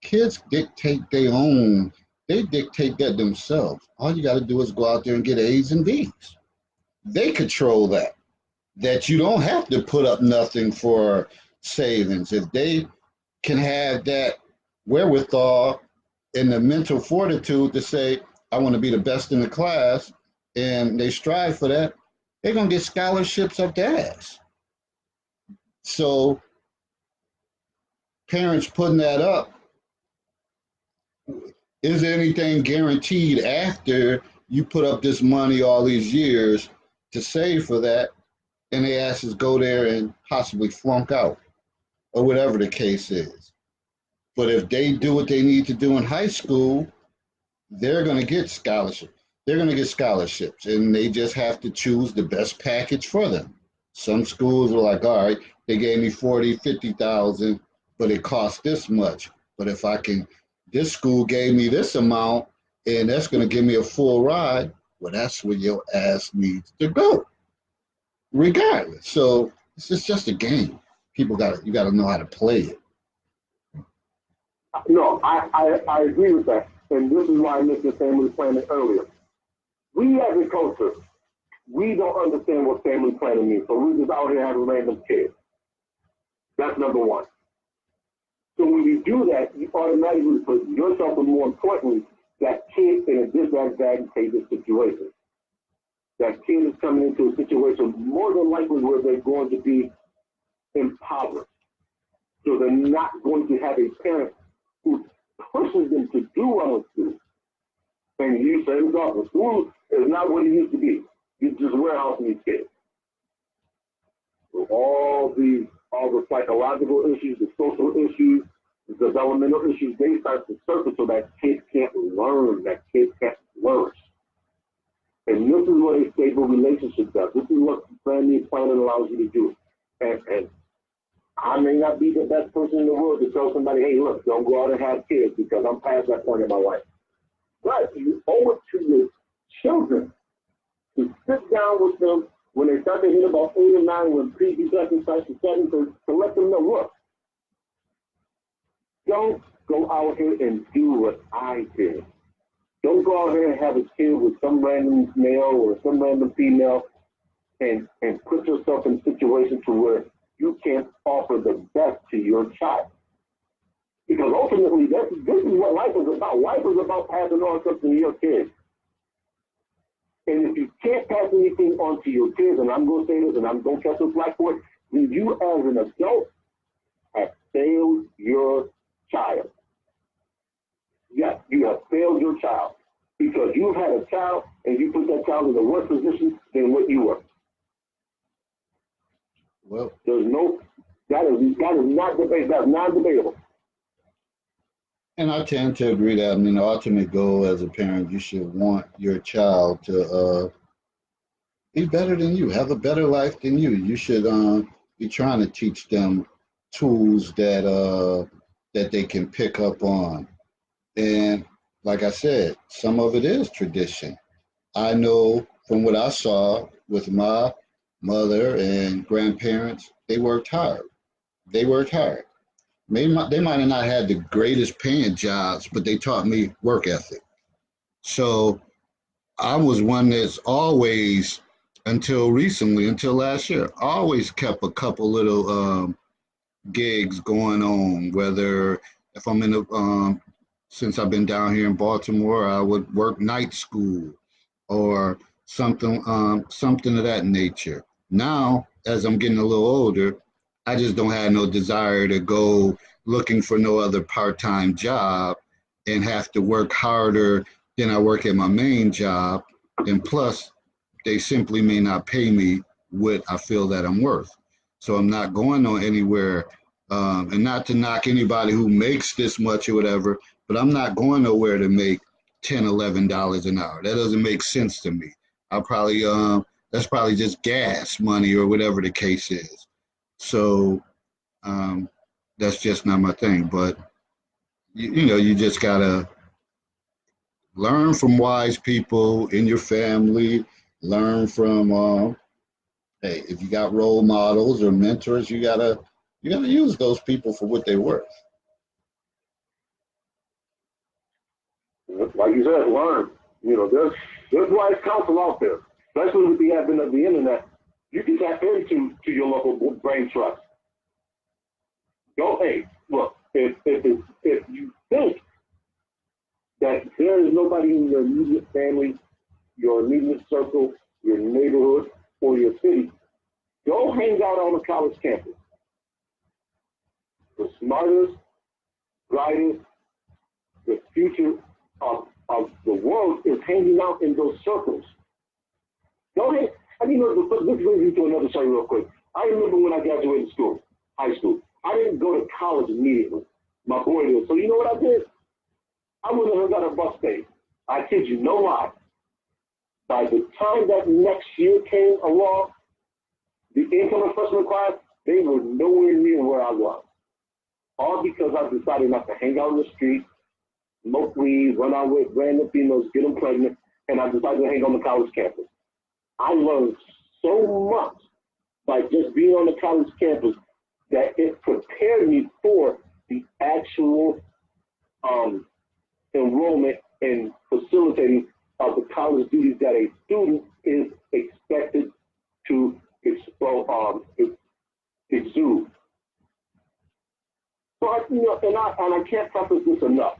Kids dictate their own. They dictate that themselves. All you got to do is go out there and get A's and B's. They control that. That you don't have to put up nothing for savings. If they can have that wherewithal and the mental fortitude to say, I want to be the best in the class, and they strive for that, they're going to get scholarships up their ass. So parents putting that up, is there anything guaranteed after you put up this money all these years to save for that, and they asses go there and possibly flunk out or whatever the case is? But if they do what they need to do in high school, they're going to get scholarships. They're going to get scholarships, and they just have to choose the best package for them. Some schools are like, all right, they gave me 40, 50,000, but it cost this much. But if I can, this school gave me this amount, and that's going to give me a full ride, well, that's where your ass needs to go, regardless. So it's just a game. You got to know how to play it. No, I agree with that. And this is why I mentioned family planning earlier. We as a culture, we don't understand what family planning means. So we're just out here having random kids. That's number one. So when you do that, you automatically put yourself, and more importantly, that kid in a disadvantageous situation. That kid is coming into a situation more than likely where they're going to be impoverished. So they're not going to have a parent who pushes them to do well in school. And you say, the school is not what it used to be. You just warehousing these kids. So all the psychological issues, the social issues, the developmental issues, they start to surface so that kids can't learn, that kids can't flourish. And this is what a stable relationship does. This is what family planning allows you to do. And I may not be the best person in the world to tell somebody, hey, look, don't go out and have kids because I'm past that point in my life. But you owe it to your children to sit down with them when they start to hit about 8 or 9, when prepubescent starts to 7, to let them know, look, don't go out here and do what I did. Don't go out here and have a kid with some random male or some random female and put yourself in a situation to where you can't offer the best to your child. Because ultimately, this is what life is about. Life is about passing on something to your kids. And if you can't pass anything on to your kids, and I'm going to say this, and I'm going to catch a flack for it, then you as an adult have failed your child. Yes, you have failed your child. Because you've had a child, and you put that child in a worse position than what you were. Well, that is not debatable. That's non-debatable. And I tend to agree that, I mean, the ultimate goal as a parent, you should want your child to be better than you, have a better life than you. You should be trying to teach them tools that they can pick up on. And like I said, some of it is tradition. I know from what I saw with my mother and grandparents, they worked hard. they might have not had the greatest paying jobs, but they taught me work ethic. So I was one that's always, until recently, until last year, always kept a couple little gigs going on. Whether if I'm in the since I've been down here in Baltimore, I would work night school or something of that nature. Now, as I'm getting a little older, I just don't have no desire to go looking for no other part-time job and have to work harder than I work at my main job. And plus, they simply may not pay me what I feel that I'm worth. So I'm not going on anywhere. And not to knock anybody who makes this much or whatever, but I'm not going nowhere to make $10, $11 an hour. That doesn't make sense to me. I'll probably that's probably just gas money or whatever the case is. So that's just not my thing. But you know, you just gotta learn from wise people in your family. Learn from hey, if you got role models or mentors, you gotta use those people for what they're worth. Like you said, learn. You know, there's wise counsel out there, especially with the advent of the internet. You can tap into your local brain trust. Go, hey, look, if you think that there is nobody in your immediate family, your immediate circle, your neighborhood, or your city, go hang out on a college campus. The smartest, brightest, the future of the world is hanging out in those circles. Go ahead. I mean, this brings me to another story real quick. I remember when I graduated high school. I didn't go to college immediately. My boy did. So you know what I did? I went and got a bus stay. I kid you, no lie. By the time that next year came along, the incoming freshman class, they were nowhere near where I was. All because I decided not to hang out in the street, smoke weed, run out with random females, get them pregnant, and I decided to hang on the college campus. I learned so much by just being on the college campus that it prepared me for the actual enrollment and facilitating of the college duties that a student is expected to exude. So and I can't preface this enough.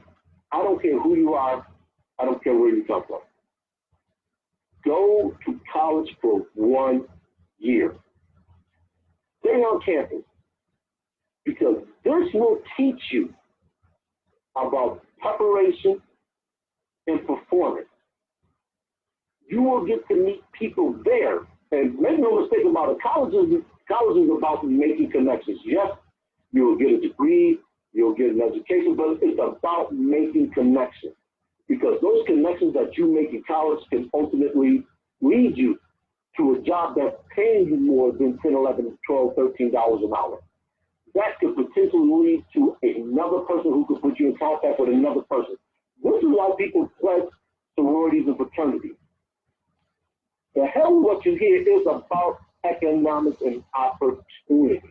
I don't care who you are. I don't care where you come from. Go to college for 1 year. Stay on campus because this will teach you about preparation and performance. You will get to meet people there. And make no mistake about it, college is about making connections. Yes, you will get a degree, you'll get an education, but it's about making connections. Because those connections that you make in college can ultimately lead you to a job that's paying you more than $10, $11, $12, $13 an hour. That could potentially lead to another person who could put you in contact with another person. This is why people pledge sororities and fraternities. The hell of what you hear is about economics and opportunity,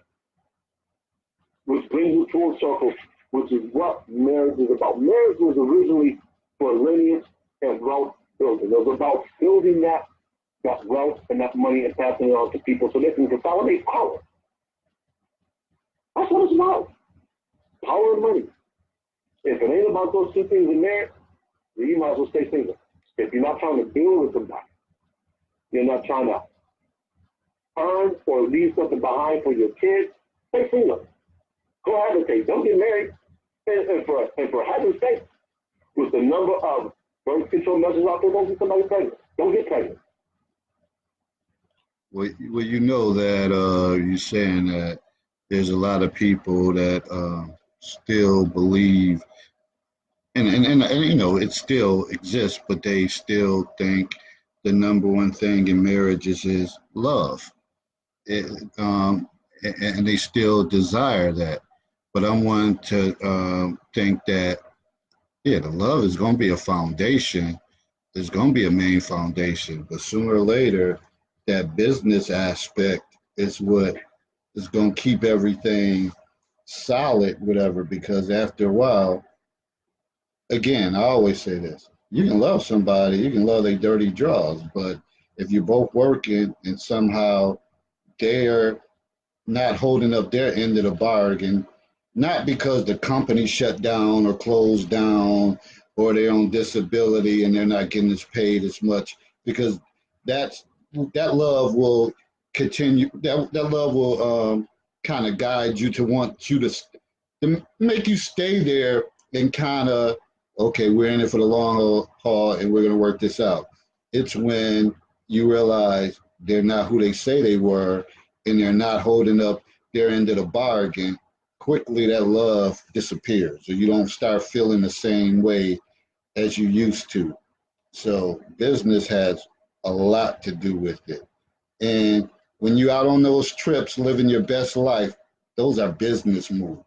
which brings you full circle, which is what marriage is about. Marriage was originally for lineage and wealth building. It was about building that wealth and that money and passing it on to people so they can consolidate power. That's what it's about. Power and money. If it ain't about those two things in marriage, then you might as well stay single. If you're not trying to build with somebody, you're not trying to earn or leave something behind for your kids, stay single. Cohabitate. Don't get married. And for heaven's sake, with the number of birth control measures out there, don't get somebody pregnant. Don't get pregnant. Well, you know that you're saying that there's a lot of people that still believe, and you know, it still exists, but they still think the number one thing in marriages is love. And they still desire that. But I'm one to think that, yeah, the love is going to be a foundation. There's going to be a main foundation. But sooner or later, that business aspect is what is going to keep everything solid, whatever, because after a while, again, I always say this: you can love somebody, you can love their dirty draws, but if you're both working and somehow they're not holding up their end of the bargain, not because the company shut down or closed down or they're on disability and they're not getting as paid as much, because that's that love will continue. That love will kind of guide you to want you to make you stay there and kind of, okay, we're in it for the long haul and we're going to work this out. It's when you realize they're not who they say they were and they're not holding up their end of the bargain, quickly that love disappears, or you don't start feeling the same way as you used to. So business has a lot to do with it. And when you're out on those trips living your best life, those are business moves.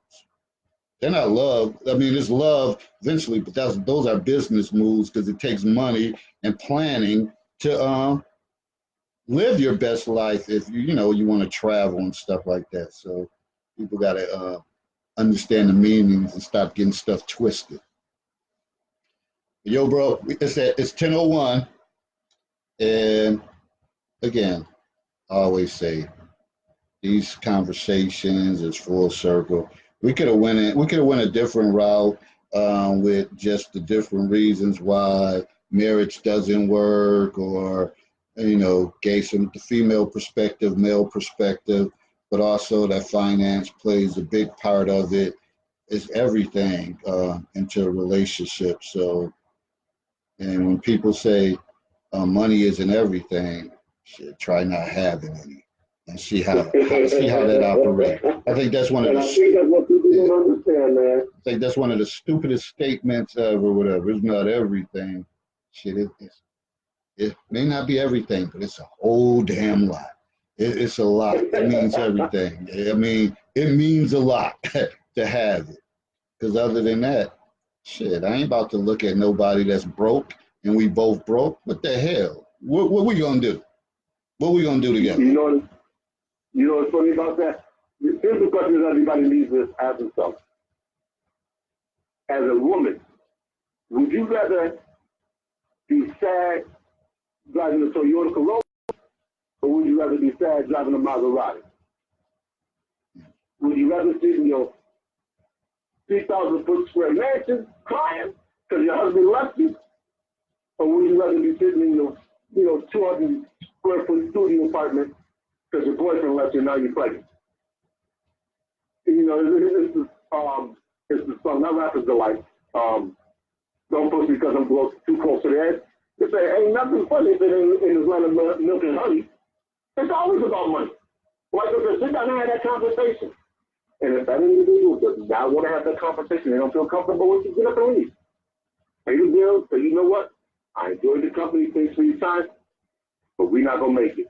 They're not love. I mean, it's love eventually, but those are business moves because it takes money and planning to live your best life if you want to travel and stuff like that. So people got to understand the meanings and stop getting stuff twisted. Yo, bro, it's 10:01, and again, I always say these conversations is full circle. We could have went it. We could have went a different route with just the different reasons why marriage doesn't work, or gave some the female perspective, male perspective, but also that finance plays a big part of it. It's everything into a relationship. So, and when people say money isn't everything, shit, try not having any and see how that operates. I think that's one of the. And I think that's what people don't understand, man. I think that's one of the stupidest statements ever. Whatever. It's not everything. Shit, it may not be everything, but it's a whole damn lot. It's a lot. It means everything. I mean, it means a lot to have it. Because other than that, shit, I ain't about to look at nobody that's broke and we both broke. What the hell? What we gonna do? What we gonna do together? You know what's funny about that? Here's the question that everybody needs to ask themselves. As a woman, would you rather be sad driving a Toyota Corolla, or would you rather be sad driving a Maserati? Would you rather sit in your 3,000-foot square mansion crying because your husband left you, or would you rather be sitting in your 200-square-foot studio apartment because your boyfriend left you and now you're pregnant? It's the song. That rap is the life. Don't push me because I'm too close to the edge. They say, ain't nothing funny if it ain't in this land of milk and honey. It's always about money. Like I said, sit down and have that conversation. And if that individual does not want to have that conversation, they don't feel comfortable with you, get up and leave. Pay the bill, say, you know what? I enjoyed the company, thanks for your time, but we're not going to make it.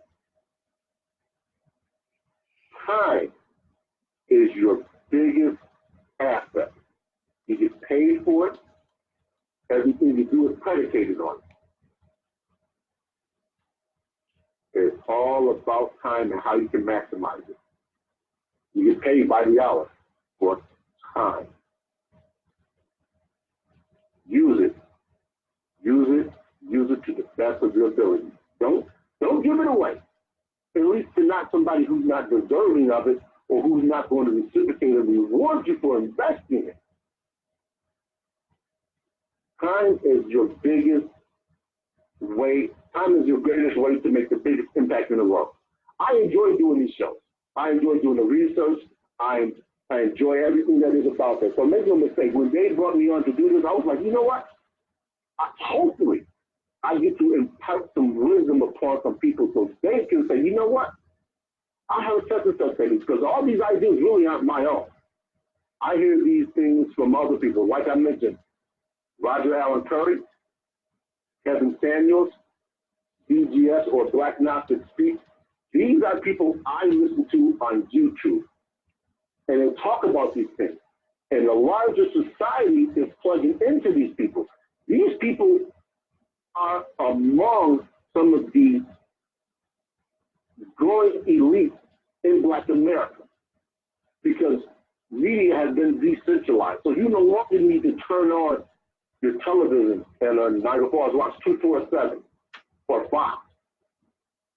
Time is your biggest asset. You get paid for it. Everything you do is predicated on it. It's all about time and how you can maximize it. You get paid by the hour for time. Use it. Use it. Use it to the best of your ability. Don't give it away. At least to not somebody who's not deserving of it or who's not going to reciprocate and reward you for investing it. Time is your biggest way. Time is your greatest way to make the biggest impact in the world. I enjoy doing these shows. I enjoy doing the research. I enjoy everything that is about that. So make no mistake, when they brought me on to do this, I was like, you know what? Hopefully, I get to impart some wisdom upon some people so they can say, you know what? I have such and such things, because all these ideas really aren't my own. I hear these things from other people, like I mentioned, Roger Allen Curry, Kevin Samuels, BGS or Black Gnostic Speak. These are people I listen to on YouTube. And they talk about these things. And the larger society is plugging into these people. These people are among some of the growing elites in Black America. Because media has been decentralized. So you no longer need to turn on your television and Niagara Falls watch 247 or Fox.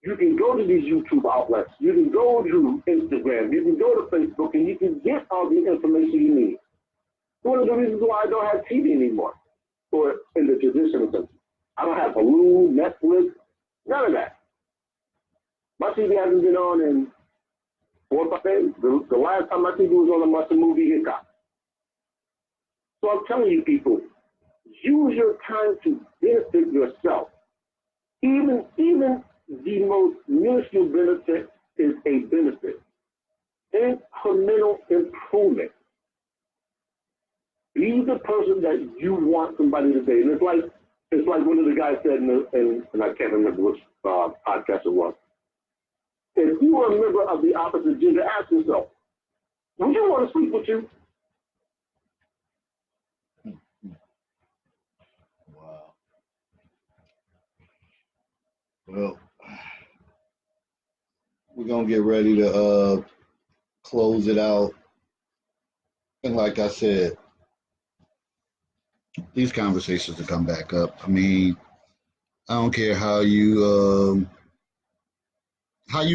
You can go to these YouTube outlets. You can go to Instagram. You can go to Facebook, and you can get all the information you need. One of the reasons why I don't have TV anymore, or in the traditional sense. I don't have Hulu, Netflix, none of that. My TV hasn't been on in 4 or 5 days. The last time my TV was on, I watched the movie Hickok. So I'm telling you people, use your time to benefit yourself. Even the most minuscule benefit is a benefit. Incremental improvement. Be the person that you want somebody to be. And it's like one of the guys said, and I can't remember which podcast it was. If you are a member of the opposite gender, ask yourself, would you want to sleep with you? Wow. Well, we're going to get ready to close it out. And like I said, these conversations will come back up. I mean, I don't care how you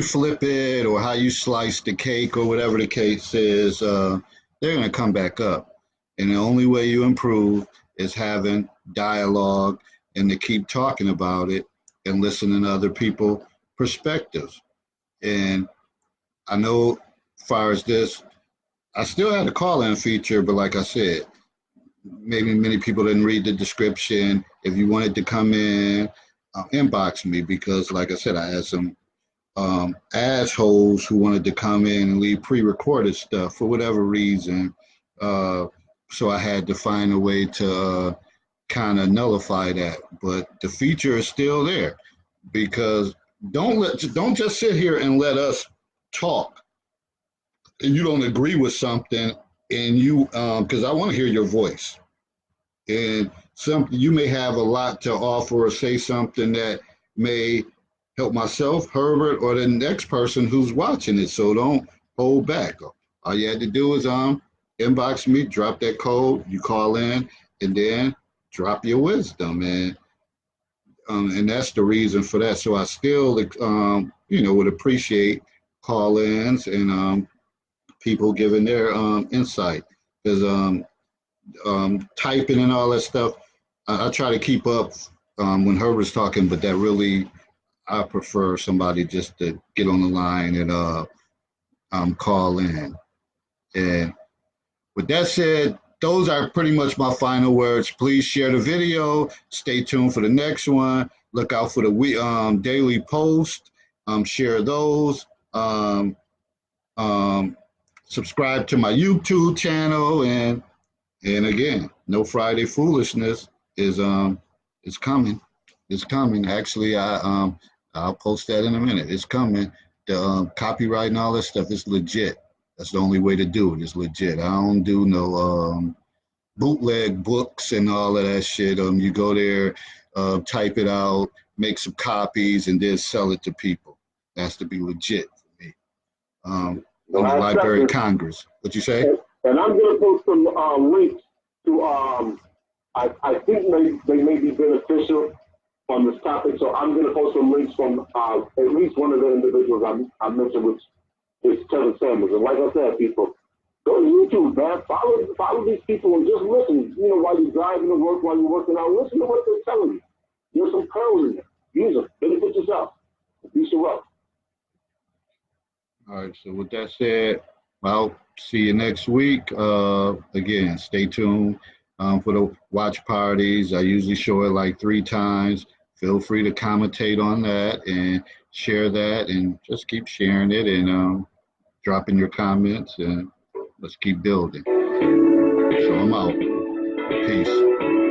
flip it or how you slice the cake or whatever the case is, they're going to come back up. And the only way you improve is having dialogue and to keep talking about it and listening to other people's perspectives. And I know as far as this, I still had a call-in feature, but like I said, maybe many people didn't read the description. If you wanted to come in, inbox me, because like I said, I had some assholes who wanted to come in and leave pre-recorded stuff for whatever reason. So I had to find a way to kind of nullify that. But the feature is still there, because don't just sit here and let us talk and you don't agree with something, and you because I want to hear your voice, and something you may have a lot to offer or say something that may help myself, Herbert, or the next person who's watching it. So don't hold back. All you had to do is inbox me, drop that code, you call in, and then drop your wisdom, and that's the reason for that. So I still would appreciate call-ins and people giving their insight, because typing and all that stuff, I try to keep up when Herbert's talking, but that really, I prefer somebody just to get on the line and call in. And with that said, those are pretty much my final words. Please share the video. Stay tuned for the next one. Look out for the daily post. Share those. Subscribe to my YouTube channel, and again, No Friday Foolishness is coming. It's coming. Actually, I'll post that in a minute. It's coming. The copyright and all that stuff is legit. That's the only way to do it. It's legit. I don't do no bootleg books and all of that shit. You go there, type it out, make some copies, and then sell it to people. It has to be legit for me. In the Library of Congress. What you say? And I'm going to post some links to, I think they may be beneficial on this topic. So I'm going to post some links from at least one of the individuals I mentioned, which is Kevin Samuels. And like I said, people, go to YouTube, man. Follow these people and just listen. You know, while you're driving to work, while you're working out, listen to what they're telling you. There's some pearls in there. Use them. Benefit yourself. Peace and wealth. All right, so with that said, I'll see you next week. Again, stay tuned for the watch parties. I usually show it like 3 times. Feel free to commentate on that and share that, and just keep sharing it and dropping your comments, and let's keep building. So I'm out. Peace.